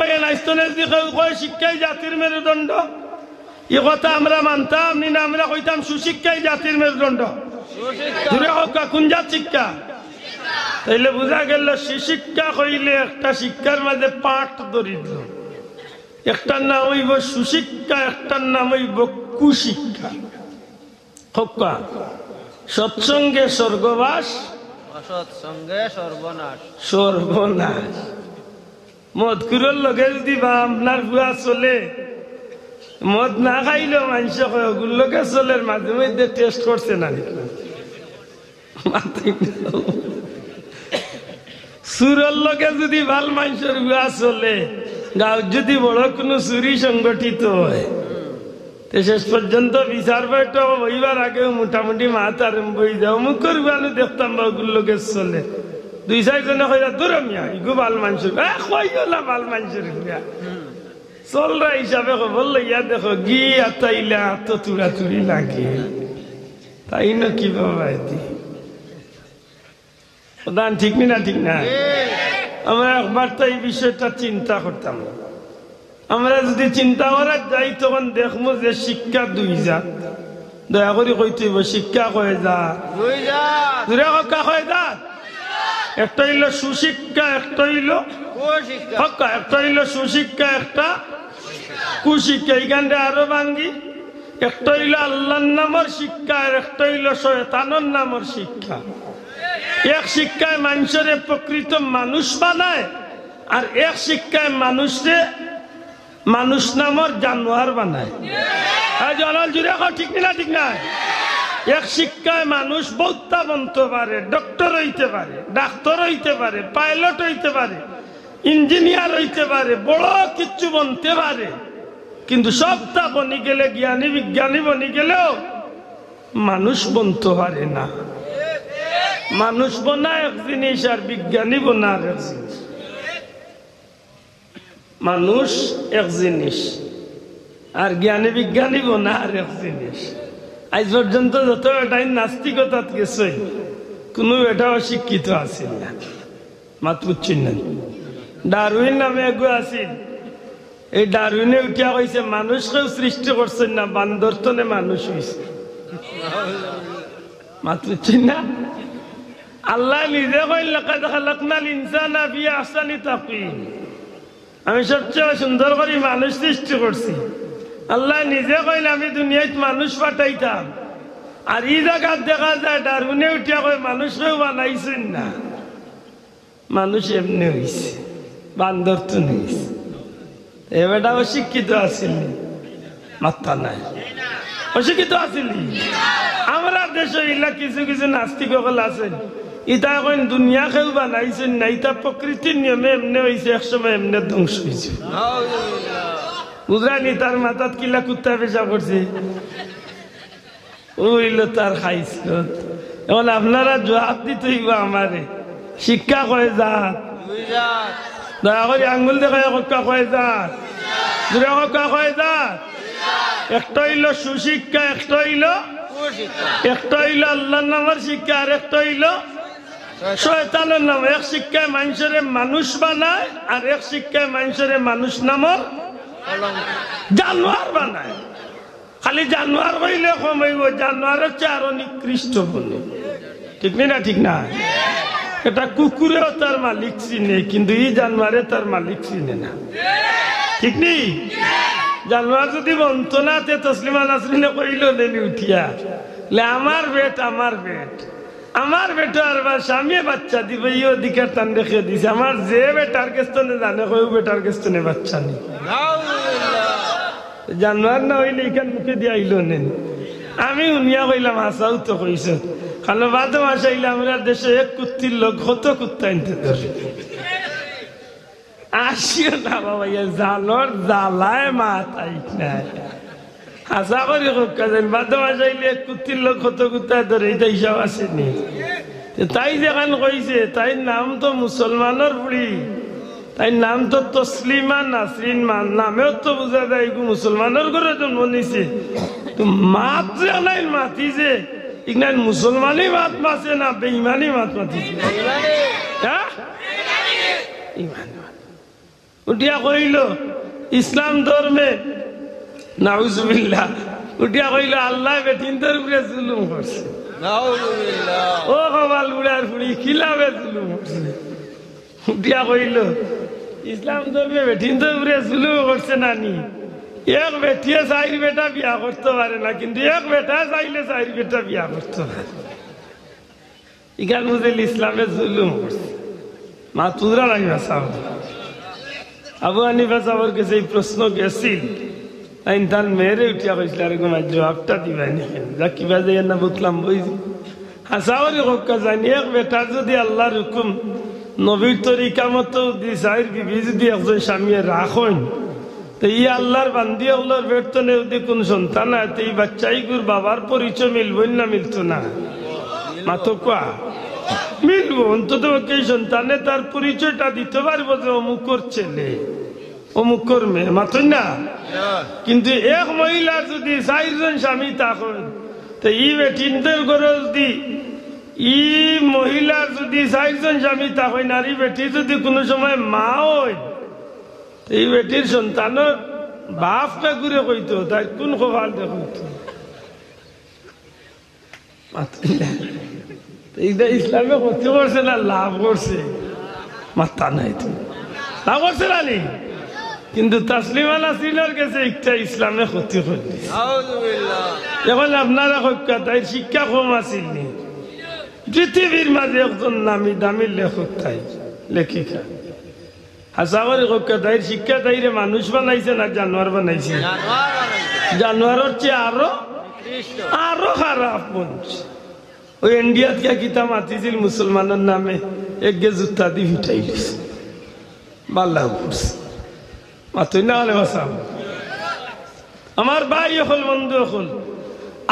ভাই শিক্ষাই জাতির মেরুদণ্ড, এ কথা আমরা মানতাম নি না? আমরা কইতাম সুশিক্ষাই জাতির মেরুদণ্ড। কোন জাত শিক্ষা? তাইলে বোঝা গেল সুশিক্ষা কইলে একটা শিক্ষার মাঝে পাঠ দরিদ্র, একটার নাম হইব সুশিক্ষা, একটার নাম হইব কুশিক্ষা। হকা সৎসঙ্গে স্বর্গবাস, অসৎসঙ্গে সর্বনাশ। সর্বনাশ। মদকুরের লগে যদি বা আপনার বুয়া চলে, মদ না খাইলেও মানুষ লোকে চলে, মাঝে মধ্যে টেস্ট করছে না? সুরের লগে যদি ভাল মানুষের বুয়া চলে, গাঁও যদি বড় কোনো চুরি সংগঠিত হয়, শেষ পর্যন্ত বিচার বাইটা বইবার আগে মোটামুটি মাত আরম্ভ হয়ে যাও। মুখের বুয়ানো দেখতাম বাগুর লোকে চলে, 2-4 জনে কইরা দূরমিয়া ইগু ভাল মানুষের কইলা ভাল মানুষের বুয়া চলরা হিসাবে খবর লইয়া দেখো গি আতাইলা তো তুড়াতুড়ি লাগে, তাই না? কি বাবা প্রধান ঠিক না? ঠিক না? আমরা একবার তো এই বিষয়টা চিন্তা করতাম। আমরা যদি চিন্তা করার যাই তখন দেখবো যে শিক্ষা 2 জাত। দয়া করে কইতে হইব শিক্ষা কয় জাত, 2 জাত। দূরে হকা কয় জাত? একটা হইল সুশিক্ষা, একটা হইল কুশিক্ষা। একটা হইল সুশিক্ষা, একটা কুশিক্ষা। এইখানটা আরো ভাঙ্গি, একটা হইল আল্লাহর নামের শিক্ষা, আর একটা হইল শয়তানের নামের শিক্ষা। এক শিক্ষায় মানুষের প্রকৃত মানুষ বানায়, আর এক শিক্ষায় মানুষে মানুষ নামের জানোয়ার বানায়। জলাল জুড়ে ঠিক না? ঠিক না? এক শিক্ষায় মানুষ বক্তা বনতে পারে, ডক্টর হইতে পারে, ডাক্তার হইতে পারে, পাইলট হইতে পারে, ইঞ্জিনিয়ার হইতে পারে, বড় কিছু বনতে পারে। কিন্তু সবটা বনি গেলে, জ্ঞানী বিজ্ঞানী বনি গেলেও মানুষ বনতে পারে না। মানুষ বনা এক জিনিস, আর বিজ্ঞানী বনা আর এক জিনিস। মানুষ এক জিনিস, আর জ্ঞানী বিজ্ঞানী বনা আর এক জিনিস। আজ পর্যন্ত যত এটাই নাস্তিকতা গেছে, কোনো এটা অশিক্ষিত আছিল না, মাত বুঝছেন না। ডারউইন নামে এগো আছিল, এই ডারউইনে উঠিয়া কইছে মানুষকেও সৃষ্টি করছেন না, বান্দর তো নে মানুষ হইছে। মাত বুঝছেন না। আল্লাহ নিজে কইল লাকাদ খালাকনাল ইনসানা ফি আহসানি তাকওয়িম, আমি সবচেয়ে সুন্দর করে মানুষ সৃষ্টি করছি। আল্লাহ নিজে কইল আমি দুনিয়ায় মানুষ পাঠাইতাম, আর এই জায়গা দেখা যায় ডারউইনে উঠিয়া কই মানুষকেও বানাইছেন না, মানুষ এমনি হইছে, বান্দর তো হইছে। এবারটা অশিক্ষিত আছিল, মাত্রা নাই, অশিক্ষিত আছিল। আমরা দেশে ইলা কিছু কিছু নাস্তিক সকল আছেন, ইটা এখন দুনিয়া খেউ বানাইছেন না, ইটা প্রকৃতির নিয়মে এমনি হয়েছে, একসময় এমনি ধ্বংস হয়েছে। বুঝলানি তার মাথাত কিলা কুত্তা পেশা করছে, ওইল তার খাইছিল। এখন আপনারা জবাব দিতে হইব আমারে, শিক্ষা কয় যাত, দয়া করে আঙ্গুল দেখায় কক্কা কয় যাত, দূরে কক্কা কয় যাত। একটা হইল সুশিক্ষা, একটা হইল আল্লাহর নামের শিক্ষা, আর একটা হইল শয়তানের নাম। এক শিক্ষায় মানুষের মানুষ বানায়, আর এক শিক্ষায় মানুষের মানুষ নামর জানোয়ার বানায়। খালি জানোয়ার হইলে কমাইব, জানোয়ার হচ্ছে আরো নিকৃষ্ট বলে, ঠিক না? ঠিক না। এটা কুকুরেও তার মালিক চিনে, কিন্তু এই জানোয়ারে তার মালিক চিনে না, ঠিক নেই? জানোয়ার যদি বন্ত না তে তসলিমা নাসরিনে কইল দেনি উঠিয়া, আমার বেট আমার বেট, আমার বেটা আর স্বামী বাচ্চা দিবে, এই অধিকার টান রেখে দিছে। আমার যে বেটার কেস্তনে জানে কই বেটার কেস্তনে বাচ্চা নেই, জানোয়ার না হইলে এখান মুখে দিয়ে আইল নেন। আমি উনিয়া কইলাম হাসাও তো কইস, কারণ বাদ মাস আইলে আমরা দেশে এক কুত্তির লোক কত কুত্তা আনতে ধরে আসিও না বাবা, জালর জ্বালায় মাথায় নাই। হাসা করি কাজেন বাদ মাস আইলে এক কুত্তির লোক কত কুত্তা ধরে, এটা হিসাব আসেনি। তাই যেখান কইছে, তাই নাম তো মুসলমানের বুড়ি, তাই নাম তো তসলিমা নাসরিন, নামেও তো বোঝা যায় মুসলমানের ঘরে জন্ম নিছে। মাত জানাই মাতি যে ইগনাই মুসলমানই মাত মাছে না বেঈমানি মাত মাতিছে, উঠিয়া কইল ইসলাম ধর্মে নাউজুবিল্লাহ, উঠিয়া কইল আল্লাহ বেটিনদের উপরে জুলুম করছে। ও কবাল বুড়ার ফুড়ি খিলাবে জুলুম করছে। উঠিয়া কইল ইসলাম ধর্মে বেটিনদের উপরে জুলুম করছে নানি। এক বেটিয়ে চাইর বেটা বিয়া করতে পারে না, কিন্তু এক বেটা চাইলে চাইর বেটা বিয়া করতে পারে। ইখান বুঝিল ইসলামে জুলুম করছে। মা তুদরা লাগবে সাহ আবু হানিফা সাহেবের কাছে এই প্রশ্ন গেছিল, তার মেয়েরে উঠিয়া কইছিল আর জবাবটা দিবানি যা কিবা যাই না বুঝলাম বইছি। হাসাওয়ারি হকা জানি এক বেটার যদি আল্লাহর হুকুম নবীর তরিকা মতো দি চাইর বিবি যদি একজন স্বামী রাখেন, তো ই আল্লাহর বান্দি আল্লাহর বেতনে যদি কোন সন্তান হয়, তো এই বাচ্চাইগুর বাবার পরিচয় মিলবই না মিলতো না? মাতো কোয়া মিলবো, অন্তত এই সন্তানে তার পরিচয়টা দিতে পারবো যে অমুকর ছেলে অমুকর মেয়ে, মাতই না? কিন্তু এক মহিলার যদি 4 জন স্বামী থাকেন, তো ই বেটিনদের ঘরে যদি ই মহিলার যদি 4 জন স্বামী থাকেন, আর এই বেটি যদি কোনো সময় মা হয়, এই বেটির সন্তানের বাপটা ঘুরে কইতো তাই কোন কপাল দেখতো? এইটা ইসলামে ক্ষতি করছে না লাভ করছে? মাথা নাই তো লাভ করছে না নি, কিন্তু তাসলিমা নাসরিনের কাছে একটা ইসলামে ক্ষতি করছে। এখন আপনারা তাই শিক্ষা কম আছিল নি? পৃথিবীর মাঝে একজন নামি দামি লেখক তাই লেখিকা হাসাগরি কক্কা তাইর শিক্ষা তাইরে মানুষ বানাইছে না জানোয়ার বানাইছে? জানোয়ারের চেয়ে আরো খারাপ মানুষ। ওই ইন্ডিয়াত কে কিতা মাতিছিল মুসলমানের নামে, একগে জুতা দি ভিটাই দিছে, বাল্লা করছে। মাতই না হলে বাসা আমার ভাই হল বন্ধু হল,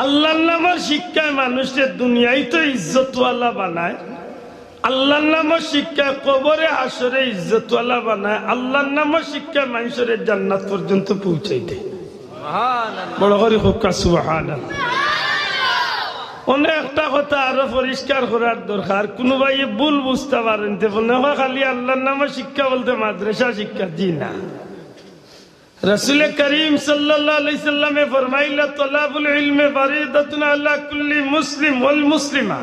আল্লাহর নামের শিক্ষায় মানুষের দুনিয়ায় তো ইজ্জতওয়ালা বানায়, আল্লাহর নামের শিক্ষায় কবরে হাসরে ইজ্জতওয়ালা বানায়, আল্লাহর নামের শিক্ষায় মানুষের জান্নাত পর্যন্ত পৌঁছাই দেয়। বড় করে হোক সুবহানাল্লাহ। অনেকটা কথা আরো পরিষ্কার করার দরকার। কোনো ভাই ভুল বুঝতে পারেন খালি আল্লাহর নামে শিক্ষা বলতে মাদ্রাসা শিক্ষা, জি না। রাসূল করিম সাল্লাল্লাহু আলাইহি সাল্লামে ফরমাইলা তলাবুল ইলমি ফারিদাতুন আলা কুল্লি মুসলিম ওয়াল মুসলিমা,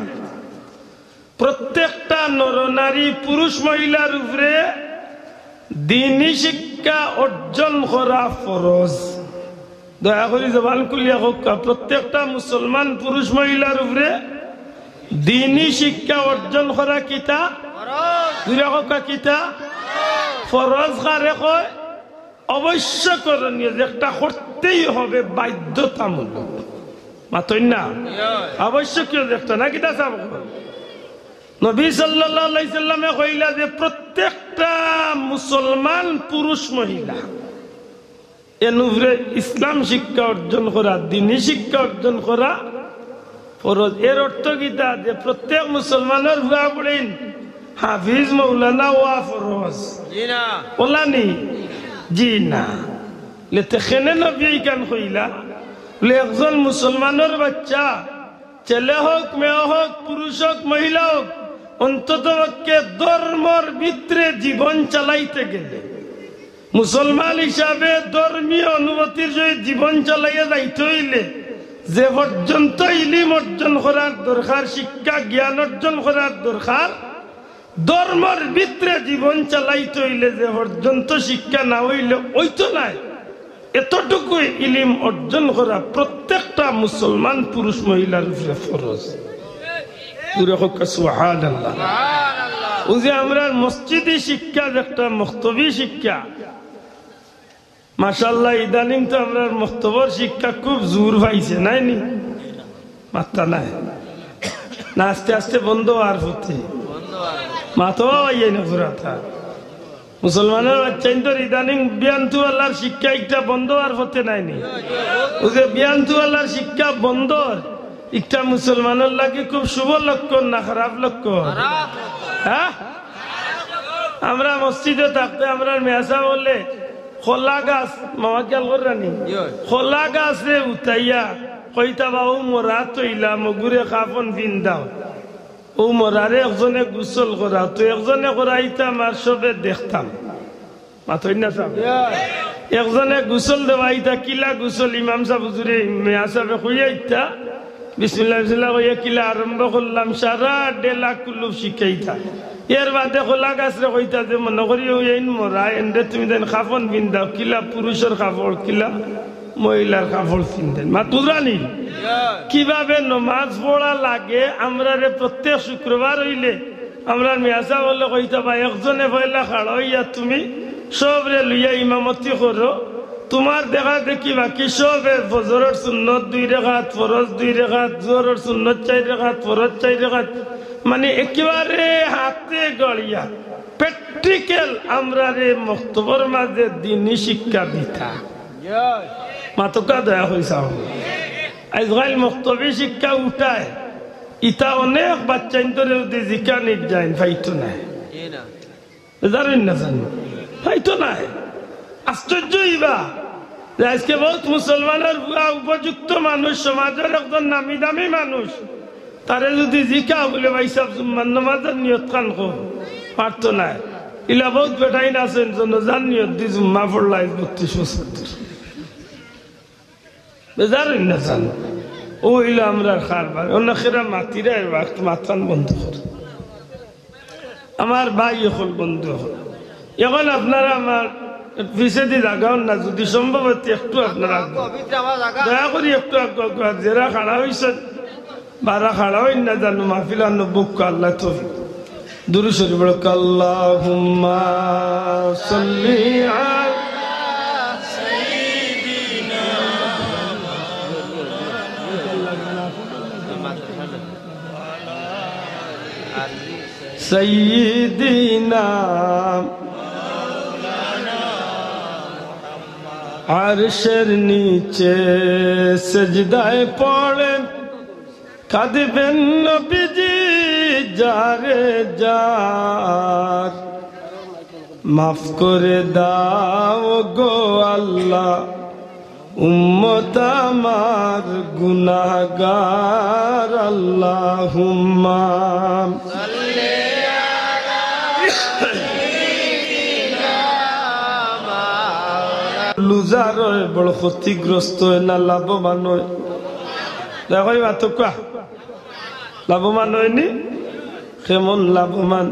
প্রত্যেকটা নর নারী পুরুষ মহিলার উপরে দ্বীনি শিক্ষা অর্জন করা ফরজ। দয়া করে জবান খুলিয়া হোক, প্রত্যেকটা মুসলমান পুরুষ মহিলার উপরে দ্বীনি শিক্ষা অর্জন করা কিতা ফরজ, কিতা ফরজ। কারে কয়? অবশ্য করণীয়, যে একটা করতেই হবে, বাধ্যতামূলক, মাতই না আবশ্যকীয় একটা না, কিতা চাব। নবী সাল্লাল্লাহু আলাইহি সাল্লামে কইলা যে প্রত্যেকটা মুসলমান পুরুষ মহিলা এর উপরে ইসলাম শিক্ষা অর্জন করা, দ্বীনি শিক্ষা অর্জন করা ফরজ। এর অর্থ কিতা? যে প্রত্যেক মুসলমানের ভুয়া পড়েন হাফিজ মৌলানা ওয়া ফরজ, ওলানি, জি না। লেতেখেনে নবী কান কইলা একজন মুসলমানের বাচ্চা, ছেলে হোক মেয়ে হোক পুরুষ হোক মহিলা হোক, অন্তত পক্ষে ধর্মর ভিতরে জীবন চালাইতে গেলে, মুসলমান হিসাবে ধর্মীয় অনুভূতির সহিত জীবন চালাইয়া যাইতে হইলে যে পর্যন্ত ইলিম অর্জন করার দরকার, শিক্ষা জ্ঞান অর্জন করার দরকার, ধর্মের ভিতরে জীবন চালাইতে হইলে যে পর্যন্ত শিক্ষা না হইলে ওইতো নাই, এতটুকুই ইলিম অর্জন করা প্রত্যেকটা মুসলমান পুরুষ মহিলার উপরে ফরজ। সুবহানাল্লাহ। ওই যে আমরা মসজিদি শিক্ষা, একটা মক্তবী শিক্ষা, মাশাআল্লাহ ইদানিং তো আমরা মক্তবর শিক্ষা খুব জোর পাইছে, নাই নি? মাত্রা নাই না, আস্তে আস্তে বন্ধ আর হচ্ছে মাতো ইয়ে না পুরাতা। মুসলমানের বাচ্চাইন তো ইদানিং বিয়ান্তু আল্লাহর শিক্ষা একটা বন্ধ আর হতে নাইনি। ওই যে বিয়ান্তু আল্লাহর শিক্ষা বন্ধ একটা মুসলমানের লাগে খুব শুভ লক্ষণ না খারাপ লক্ষণ? হ্যাঁ, আমরা মসজিদে থাকতে আমরা মেয়াসা বললে খোলা গাছ, মামা খেয়াল করানি, খোলা গাছে উঠাইয়া কইতা বা ও মরা তৈলা মগুরে কাফন পিন্দাও, ও মরারে একজনে গোসল করা, তো একজনে করাইতাম আর সবে দেখতাম, মাথই না সাহেব, একজনে গোসল দেওয়াইতা, কিলা গোসল ইমাম সাহেব হুজুরে মেয়া সাহেবে কইয়াইতা বিসমিল্লাহ বিসমিল্লাহ কইয়া কিলা আরম্ভ করলাম, সারা ডেলা কুলুপ শিখাইতা। এর বাদে খোলা গাছরে কইতা যে মনে করি এইন মরা এন্ডে তুমি দেন কাফন পিন্দাও, কিলা পুরুষের কাপড় কিলা মহিলার কাপড় পিন্দেন। মা তুরানি কিভাবে নমাজ পড়া লাগে আমরা রে প্রত্যেক শুক্রবার হইলে আমরা মেয়াসা বললে কইতা বা একজনে পয়লা খাড়া হইয়া তুমি সবরে লইয়া ইমামতি করো, তোমার দেখা দেখি বাকি সবে ফজরের সুন্নত 2 রাকাত, ফরজ 2 রাকাত, জোহরের সুন্নত 4 রাকাত, ফরজ 4 রাকাত, মানে একেবারে হাতে গড়িয়া প্র্যাকটিক্যাল আমরা রে মক্তবর মাঝে দ্বীনি শিক্ষা দিতা। মাতকা দয়া হইসা আজকাল মক্তবী শিক্ষা উঠায় ইটা অনেক বাচ্চা ইন্তরে জিকা নির্যাইন ফাইতো নাই, জানেন না জানো ফাইতো নাই। আশ্চর্য ইবা যে আজকে বহুত মুসলমানের উপযুক্ত মানুষ, সমাজের একজন নামি দামি মানুষ, তারে যদি জিকা বলে ভাইসাব জুম্মার নামাজের নিয়ত খান পারতো নাই, ইলা বহুত বেটাইন আছেন জান নিয়ত দি জুম্মা পড়লাই 32-72 বেজারেন না জানো। ও ইলা আমরা খারবার অনেকেরা মাতিরা মাথান বন্ধ করে, আমার ভাই এখন বন্ধ হল। এখন আপনারা আমার পিছেদি জাগাও না, যদি সম্ভব হতে একটু আপনারা দয়া করি একটু যারা খাড়া হয়েছেন বারা খাড়া হইন না জানো মাহফিল বুক আল্লাহ তৌফিক দুরূদ শরীফ পড়ো। আল্লাহুম্মা সাল্লি আলা সাইয়্যিদিনা আরশের নিচে সেজদায় পড়ে কাঁদবেন নবীজি যারে যার, মাফ করে দাও গো আল্লাহ উম্মত আমার গুনাহগার আল্লাহুম্মা লুজার বড় ক্ষতিগ্রস্ত না লাভবান হয় দেখো মাতকা লাভবান হয়নি কেমন লাভবান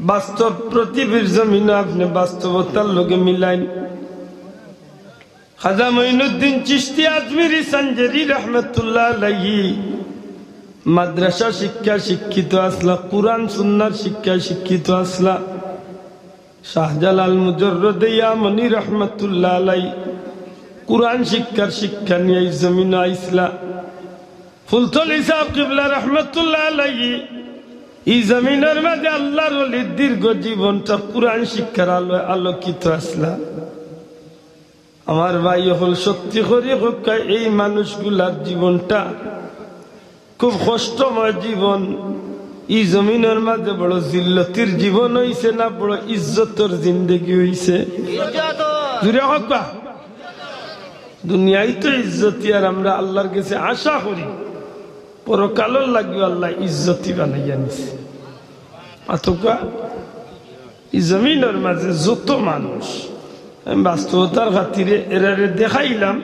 বাস্তব পৃথিবীর জমিনে আপনি বাস্তবতার লগে মিলাইন খাজা মঈনুদ্দিন চিশতি আজমিরি সঞ্জরি রহমতুল্লাহ আলাইহি মাদ্রাসা শিক্ষা শিক্ষিত আসলা কুরআন সুন্নাহর শিক্ষা শিক্ষিত আসলা শাহজালাল মুজাররদ ইয়ামনি রহমতুল্লাহ আলাইহি কুরআন শিক্ষার শিক্ষা নিয়ে এই জমিনে আইসলা ফুলতলি সাহেব কিবলা রহমতুল্লাহ আলাইহি এই জমিনের মাঝে আল্লাহর ওলির দীর্ঘ জীবনটা কুরআন শিক্ষার আলোয় আলোকিত আসলা আমার ভাই হল সত্যি করে এই মানুষগুলার জীবনটা খুব কষ্টময় জীবন এই জমিনের মাঝে বড় জিল্লতির জীবন হইছে না বড় ইজ্জতের জিন্দেগি হইছে দুনিয়ায় তো ইজ্জতি আর আমরা আল্লাহর কাছে আশা করি পরকালর লাগিও আল্লাহ ইজ্জতি বানাইয়া নিছে অতকা এই জমিনের মাঝে যত মানুষ বাস্তবতার খাতিরে এরারে দেখাইলাম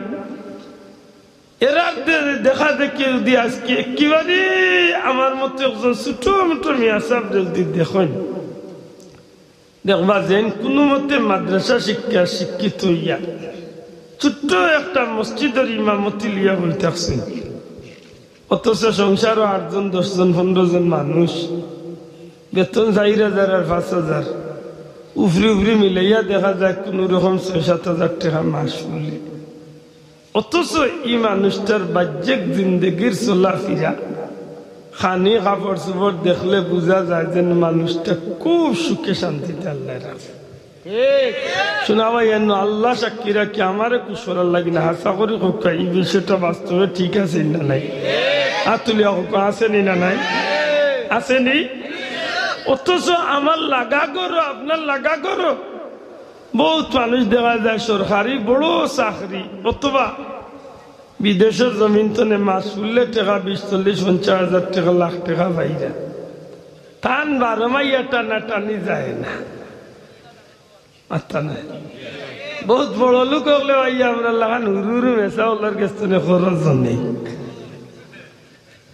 এরার দেখা দেখে যদি আজকে একেবারে আমার মতো একজন ছোট মোটো মিয়া সাহেব যদি দেখেন দেখবা যেন কোনো মতে মাদ্রাসা শিক্ষা শিক্ষিত হইয়া ছোট্ট একটা মসজিদের ইমামতি লিয়া বলতেছেন অথচ সংসারও 8 জন 10 জন 15 জন মানুষ বেতন 4,000 আর 5,000 উফরি মিলাইয়া দেখা যায় কোন রকম 6-7 হাজার টাকা মাস বলে অথচ এই মানুষটার বাহ্যিক জিন্দগির চলাফেরা খানি কাপড় চোপড় দেখলে বোঝা যায় যেন মানুষটা খুব সুখে শান্তিতে আল্লাহ রাখে শোনা ভাই আল্লাহ সাক্ষী রাখি আমারে কুশলার লাগি না হাসা করি হোক এই বিষয়টা বাস্তবে ঠিক আছে না নাই আতুলিয়া হোক আসেনি না নাই আসেনি অথচ আমার লাগা করো আপনার লাগা করো বহুত মানুষ দেখা যায় সরকারি বড় চাকরি অথবা বিদেশের জমিন তনে মাস ফুললে টাকা 20-40-50 হাজার টাকা লাখ টাকা পাইরা টান 12 মাইয়া টানা টানি যায় না আত্মা নাই বহুত বড় লোক হলে ভাইয়া আমরা লাগান হুরুরু মেসা ওলার গেস্তনে খরচ নেই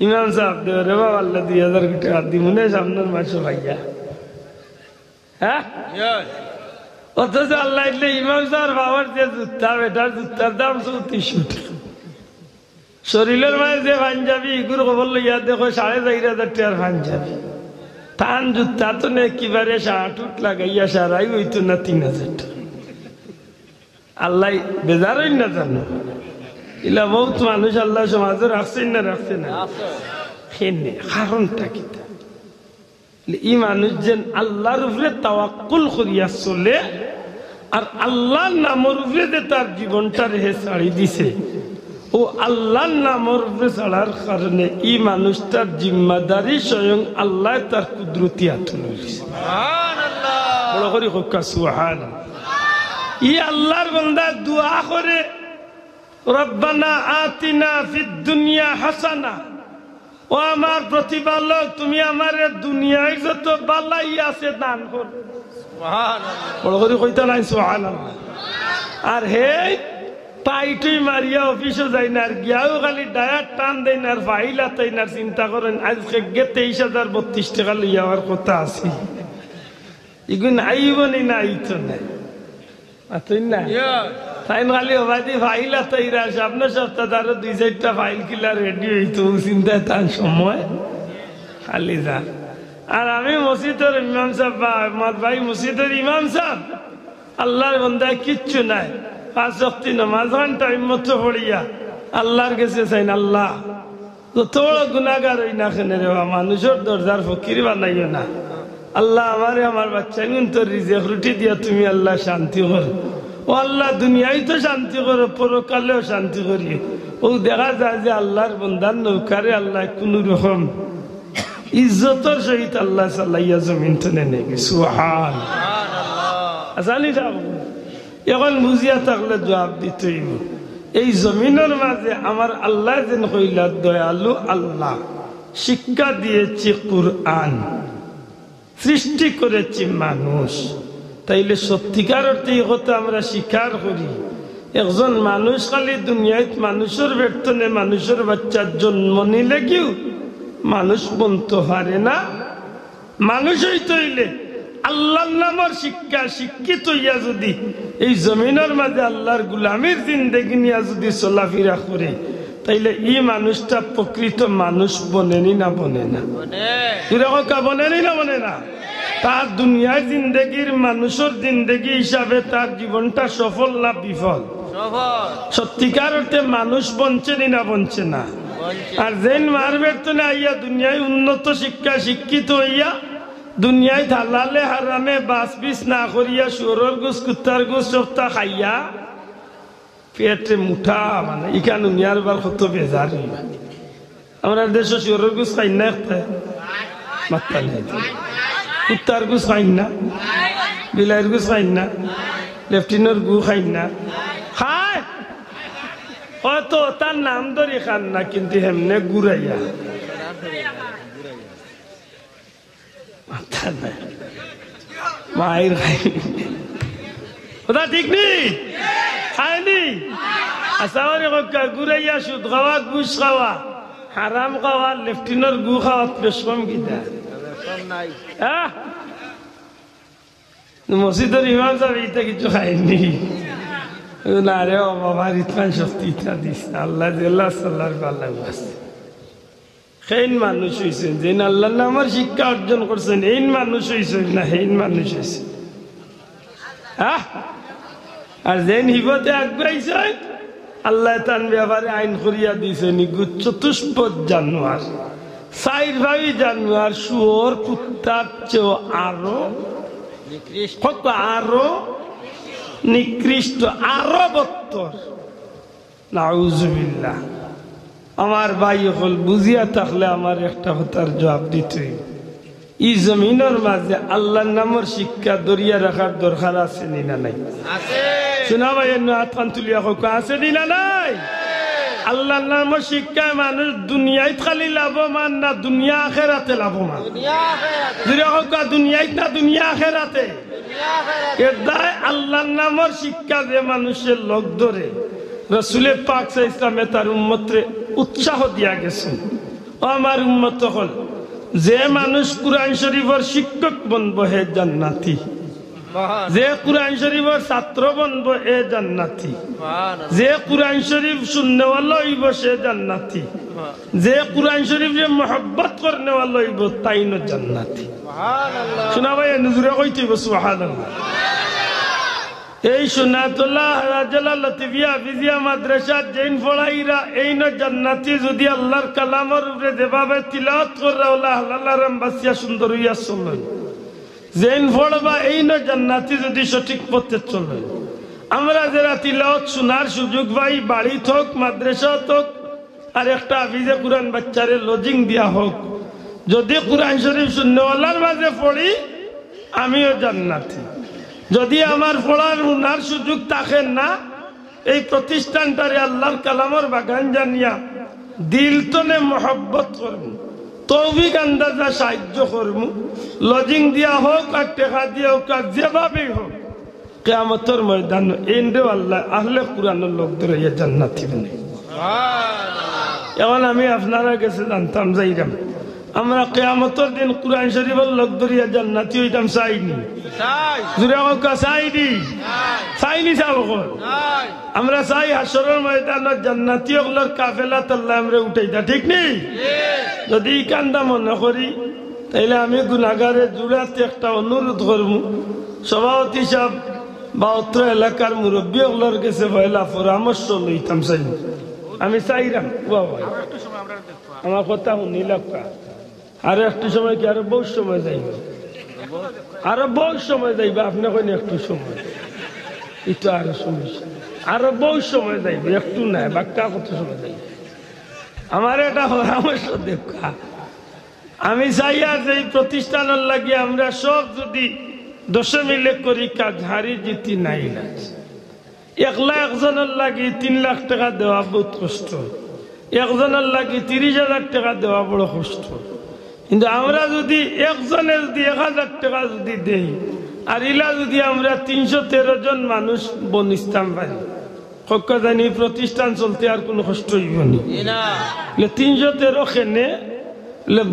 ইমাম সাহেব দেব রে বাবা আল্লাহ 2,000 টাকা দিমুনে সামনের মাসে ভাইয়া হ্যাঁ অথচ আল্লাহ ইমাম সাহেব বাবার যে জুতা বেটার জুতার দাম 3400 টাকা শরীরের মাঝে যে পাঞ্জাবি এগুলো খবর লইয়া দেখো 4,500 টাকার পাঞ্জাবি টান জুতা তো একেবারে 60 লাগাইয়া সারাই হইতো না 3,000 টাকা আল্লাহ বেজারই না জানো ইলা বহুত মানুষ আল্লাহ সমাজে রাখছেন না রাখছে না কারণটা কি এই মানুষ যেন আল্লাহর উপরে তাওয়াক্কুল করিয়া চলে আর আল্লাহর নামের উপরে যে তার জীবনটা রেহে ছাড়ি দিছে ও আল্লাহর নামের উপরে ছাড়ার কারণে এই মানুষটার জিম্মাদারি স্বয়ং আল্লাহ তার কুদরতি হাতে লইছে সুবহানাল্লাহ বড় করে হোক সুবহানাল্লাহ ই আল্লাহর বান্দা দোয়া করে রব্বানা আতিনা ফিদ দুনিয়া হাসানা ও আমার প্রতিপালক তুমি আমারে দুনিয়ায় যত বালাই আছে দান করো সুবহানাল্লাহ বড় করে কইতা নাই সুবহানাল্লাহ আর হে পাইটুই মারিয়া অফিসে যাই না আর গিয়াও খালি ডায়ার টান দেয় না আর ফাইলা তাই না চিন্তা করেন আজকে 23,032 টাকা লইয়া আমার কথা আছে এগুন আইবনি না আইতো না আতই না তাই খালি ওবাদি ফাইলা তাইরা আপনার সপ্তাহে আরো 2-4টা ফাইল কিলা রেডি হইতো চিন্তায় তার সময় খালি যা আর আমি মসজিদের ইমাম সাহেব বা আমার ভাই মসজিদের ইমাম সাহেব আল্লাহর বান্দা কিচ্ছু নাই 5 ওয়াক্ত নামাজ টাইম মতো পড়িয়া আল্লাহর কাছে চাইন আল্লাহ যত বড় গুনাহগার হই না কেন রে মানুষের দরজার ফকির বানাইও না আল্লাহ আমারে আমার বাচ্চা তো রিজিক রুটি দিয়া তুমি আল্লাহ শান্তি করো ও আল্লাহ দুনিয়ায় তো শান্তি করো পরকালেও শান্তি করি ও দেখা যায় যে আল্লাহর বান্দার নৌকারে আল্লাহ কোন রকম ইজ্জতের সহিত আল্লাহ চালাইয়া জমিন টেনে নেবে সুবহানাল্লাহ আসানি যাব এখন বুঝিয়া থাকলে জবাব দিতেই এই জমিনের মাঝে আমার আল্লাহ যেন কইলা দয়ালু আল্লাহ, শিক্ষা দিয়েছি কুরআন, সৃষ্টি করেছি মানুষ। তাইলে সত্যিকার অর্থে এই কথা আমরা স্বীকার করি, একজন মানুষ খালি দুনিয়ায় মানুষের বেতনে মানুষের বাচ্চার জন্ম নিলে কেউ মানুষ বনতে পারে না। মানুষ হইতে হইলে আল্লাহর নামের শিক্ষা শিক্ষিত হইয়া যদি এই জমিনের মাঝে আল্লাহর গুলামির জিন্দেগি নিয়ে যদি চলাফেরা করে, তাইলে এই মানুষটা প্রকৃত মানুষ বনেনি না বনে না? বনেনি না বনে না? তার দুনিয়ার জিন্দেগির মানুষের জিন্দেগি হিসাবে তার জীবনটা সফল না বিফল? সত্যিকার অর্থে মানুষ বঞ্চেনি না বঞ্চে না? আর যেন মারবের তো না আইয়া দুনিয়ায় উন্নত শিক্ষা শিক্ষিত হইয়া দুনিয়ায় হালালে হারামে বাস বিস না করিয়া শুয়োরের গোস কুত্তার গোস সপ্তাহ খাইয়া পেটে মুঠা, মানে ইখান দুনিয়ার বার কত বেজার। আমরা দেশে শুয়োরের গোস খাই না, একটা মাত্রা নেই, কুত্তার গোস খাই না, বিলাইয়ের গোস খাই না, লেফটিনের গু খাই না, খায় হয়তো তার নাম ধরে খান না, কিন্তু হেমনে ঘুরাইয়া মায়ের খাইনি, ওটা ঠিক নেই, খায়নি। আচ্ছা ঘুরাইয়া সুদ খাওয়া, ঘুষ খাওয়া, হারাম খাওয়া, লেফটিনের গু খাওয়া বেশ কম গীতা। মসজিদের ইমাম সাহেব ইটা কিছু খায়নি না রে, ও বাবার ইতমান শক্তি ইটা দিস আল্লাহ দিল্লাহ সাল্লাহ আল্লাহ। সেইন মানুষ হয়েছেন যে আল্লাহ নামের শিক্ষা অর্জন করছেন, এই মানুষ হয়েছেন না হেন মানুষ হয়েছে। আর যেন হিবতে আগবাইছেন আল্লাহ তান ব্যাপারে আইন করিয়া দিয়েছেন চতুষ্পদ জানোয়ার, চার ভাবি জানোয়ার, শুয়োর কুত্তার চেয়েও আরো নিকৃষ্ট, আরো বত্তর। নাউজুবিল্লাহ। আমার ভাই হল বুঝিয়া থাকলে আমার একটা কথার জবাব দিতে, এই জমিনের মাঝে আল্লাহর নামের শিক্ষা দরিয়া রাখার দরকার আছে না নাই? শোনা ভাই হাত কান তুলিয়া হোক, আছে না নাই? আল্লাহর নামের শিক্ষায় মানুষ দুনিয়ায় খালি লাভবান না দুনিয়া আখেরাতে লাভবান? দুনিয়ায় না দুনিয়া আখেরাতে? এদায় আল্লাহর নামের শিক্ষা যে মানুষের লোক ধরে রাসূলে পাক সাল্লাল্লাহু আলাইহি ওয়াসাল্লাম তার উম্মতরে উৎসাহ দিয়া গেছেন, ও আমার উম্মত হল, যে মানুষ কুরআন শরীফের শিক্ষক বনবো হে জান্নাতি, যে কুরআন শরীফের ছাত্র বনবো এ জান্নাতি, যে কুরআন শরীফ শুননেওয়ালা হইব সে জান্নাতি, যে কুরআন শরীফ যে মহব্বত করনেওয়ালা হইব তাইনো জান্নাতি। শোনা ভাই নজরে কইতে হইব সুবহানাল্লাহ। এই সুন্নাতুল্লাহ রাজাল্লাহ লতিফিয়া ফিজিয়া মাদ্রাসা জৈন ফড়াইরা এই ন জান্নাতি যদি আল্লাহর কালামের উপরে যেভাবে তিলাওয়াত করা হলা হালালারাম বাসিয়া সুন্দর হইয়া চললেন, জৈন ফড়বা এই ন জান্নাতি যদি সঠিক পথে চললেন। আমরা যারা তিলাওয়াত শোনার সুযোগ পাই, বাড়ি হোক মাদ্রাসা হোক আর একটা হাফিজে কুরআন বাচ্চারে লজিং দিয়া হোক, যদি কুরআন শরীফ শুননেওয়ালার মাঝে পড়ি আমিও জান্নাতি। যদি আমার পড়ার উনার সুযোগ থাকেন না, এই প্রতিষ্ঠানটারে আল্লাহর কালামের বাগান জানিয়া দিল তনে মহব্বত করব, তৌফিক আন্দাজা সাহায্য করব, লজিং দিয়া হোক আর টেকা দিয়া হোক আর যেভাবেই হোক, কিয়ামতের ময়দান এন্ডে আল্লাহ আহলে কুরআনের লোক ধরে জান্নাতি বানাই। এখন আমি আপনারা কাছে জানতাম যাইরাম, আমরা কিয়ামতের দিন কুরআন শরীফের লোক ধরিয়া জান্নাতি হইতাম চাইনি? চাইনি আমরা চাই হাসরের ময়দানে জান্নাতি হকলের কাফেলা আল্লাহ আমরা উঠাইতা, ঠিক নেই? যদি এই কান্দা মনে করি তাইলে আমি গুনাহগারে জুড়াতে একটা অনুরোধ করবো, সভাপতি সাহেব বা অত্র এলাকার মুরব্বী হকলের কাছে পয়লা পরামর্শ লইতাম চাই। আমি চাইলাম আমার কথা শুনিলাম, আরো একটু সময় কি আরো বহু সময় যাইব, আরো বহু সময় যাইবে, আপনি কেন একটু সময়, এটা আরো সমস্যা, আরো বহু সময় যাইবে, একটু নাই বাক্কা কত সময় যাইবে। আমার এটা পরামর্শ দেখা, আমি চাই আর এই প্রতিষ্ঠানের লাগিয়ে আমরা সব যদি দশে মিলে করি কাজ হারি জিতি নাই, একলা একজনের লাগি 3 লাখ টাকা দেওয়া বহুত কষ্ট, একজনের লাগি 30,000 টাকা দেওয়া বড় কষ্ট। কিন্তু আমরা যদি একজনে যদি 1,000 টাকা যদি দেই, আর ইলা যদি আমরা 313 জন মানুষ বনিস্তাম পাই, কক্কা জানি প্রতিষ্ঠান চলতে আর কোনো কষ্ট হইব না। 313 খেনে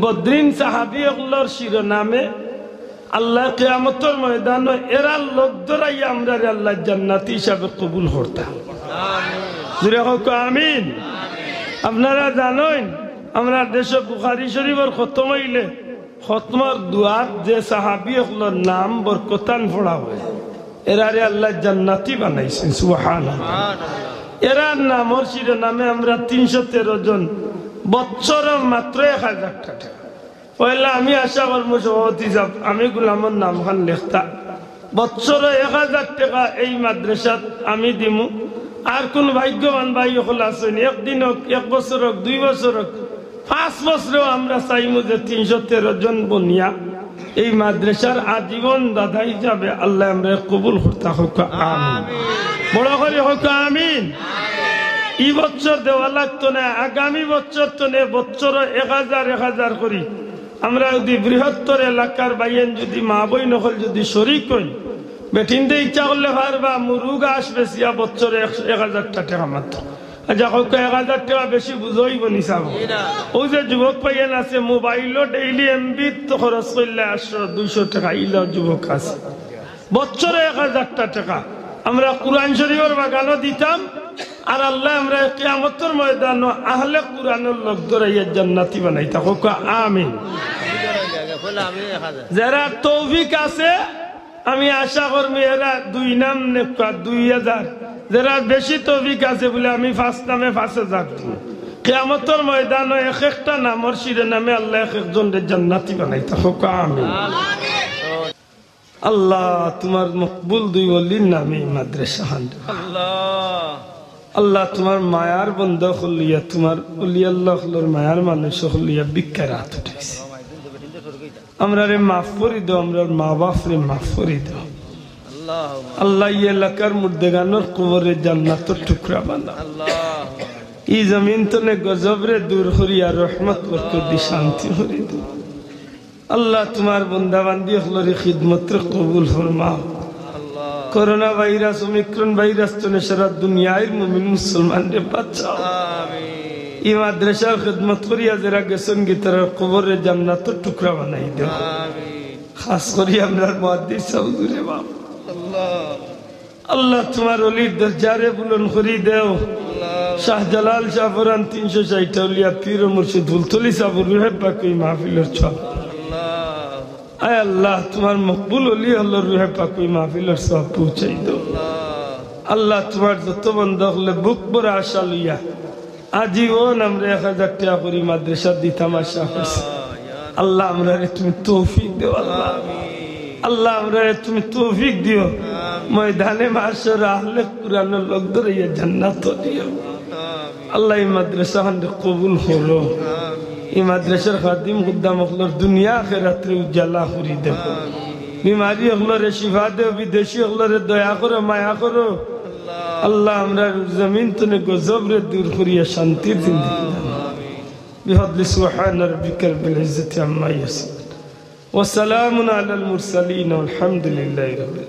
বদরিন সাহাবি এগুলোর শিরোনামে আল্লাহ কিয়ামতের ময়দানে এরা লোক ধরাই আমরা আল্লাহ জান্নাতি হিসাবে কবুল করতাম। জুড়ে হোক আমিন। আপনারা জানেন আমরা দেশে বুখারী শরীফের খতম হইলে খতমের দুয়ার যে সাহাবি এগুলোর নাম বরকতান পড়া হয়, এরারে আল্লাহ জান্নাতি বানাইছেন। সুবহানাল্লাহ। এরার নামর শিরোনামে আমরা 313 জন, বছর মাত্র 1,000 টাকা। পয়লা আমি আশা করবো সভাপতি সাহেব, আমি গোলামর নামখান লেখতা, বছর 1,000 টাকা এই মাদ্রাসাত আমি দিমু। আর কোন ভাগ্যবান ভাই হল আছেন, একদিন হোক, 1 বছর হোক, 2 বছর হোক, 5 বছরেও আমরা চাইমু যে 313 জন বনিয়া এই মাদ্রাসার আজীবন দাদা হিসাবে আল্লাহ আমরা কবুল করতে হোক। আমিন। বড় করে হোক আমিন। এই বছর দেওয়া লাগতো না, আগামী বছর তো নে বছর 1,000 করি আমরা যদি বৃহত্তর এলাকার বাইন যদি মা বই নকল যদি শরিক হই, বেঠিনতে ইচ্ছা করলে পারবা মুরুগা আসবে সিয়া বছরে 1,000 টাকা মাত্র। আচ্ছা হোক 1,000 টাকা বেশি বুঝইব নি চাব। ওই যে যুবক পাইয়েন আছে মোবাইলও ডেইলি এমবি তো খরচ করলে 100-200 টাকা ইলা যুবক আছে, বছরে 1,000 টাকা আমরা কুরআন শরীফের বাগানও দিতাম। আর আল্লাহ আমরা কিয়ামতের ময়দানে আহলে কুরআনের লোক ধরাইয়া জান্নাতি বানাইতা হোক। আমিন। যারা তৌফিক আছে আমি আশা করবো এরা 2 নাম নেকা 2,000, যারা বেশি তৌফিক আছে বলে আমি 5 নামে 5,000 দিব। কিয়ামতের ময়দানে এক একটা নামর শিরোনামে আল্লাহ এক একজনের জান্নাতি বানাইতা হোক। আমিন। আল্লাহ তোমার মকবুল 2 ওলির নামে মাদ্রাসা আল্লাহ তোমার মায়ার বন্ধ হলিয়া, তোমার ওলি আল্লাহর মায়ার মানুষ হলিয়া বিক্ষার হাত উঠাইছে। আমরা রে মাফ করি দাও, আমরা মা বাপ রে মাফ করি দাও। আল্লাহ এই এলাকার মুর্দেগানোর কবরে জান্নাতের টুকরা বানাও। এই জমিন তনে গজব রে দূর করিয়া রহমত বরকত দি শান্তি করি দাও। আল্লাহ তোমার বন্দা বান্দি হলরে খিদমত রে কবুল ফরমাও। করোনা ভাইরাস, ওমিক্রন ভাইরাস তনে সারা দুনিয়ার মুমিন মুসলমান রে বাঁচাও। এই মাদ্রাসার খিদমত করিয়া যারা গেছেন গীতার কবরে জান্নাতের টুকরা বানাই দাও। খাস করি আমরা মুহাদ্দিস সাউদুরে বাপ আল্লাহ তোমার ওলির দরজারে বুলন্দ করি দেও। শাহজালাল শাহপুরান 360 আউলিয়া পীর ও মুর্শিদ ফুলতলি সাবুর রুহে পাক এই মাহফিলের সব আয় আল্লাহ তোমার মকবুল ওলি আল্লাহর রুহে পাক এই মাহফিলের সব পৌঁছাই দাও। আল্লাহ তোমার যত বান্দা হলে বুক ভরা আশা লইয়া আজীবন আমরা 1,000 টাকা করি মাদ্রাসা দিতাম আশা করছি। আল্লাহ আমরা তুমি তৌফিক দিও। আল্লাহ আল্লাহ আমরা তুমি তৌফিক দিও। ময়দানে মাশার আহলে কুরআনের লোক ধরিয়া জান্নাত দিও। আল্লাহ এই মাদ্রাসা কবুল করো। এই মাদ্রাসার খাদিম খুদ্দাম হলর দুনিয়া আখিরাতে উজালা করি দেও। বিমারি হলরে শিফা দেও, বিদেশি হলরে দয়া করো, মায়া করো। আল্লাহ আমরা জমিন তনে গজব রে দূর করিয়া শান্তির জিন্দেগি দাও। বিফadli সুবহান রাব্বিকা রব্বিল ইজ্জাতি আম্মা ইয়াসিফুন ওয়া সালামুন আলাল মুরসালিন ওয়াল হামদুলিল্লাহি রাব্বিল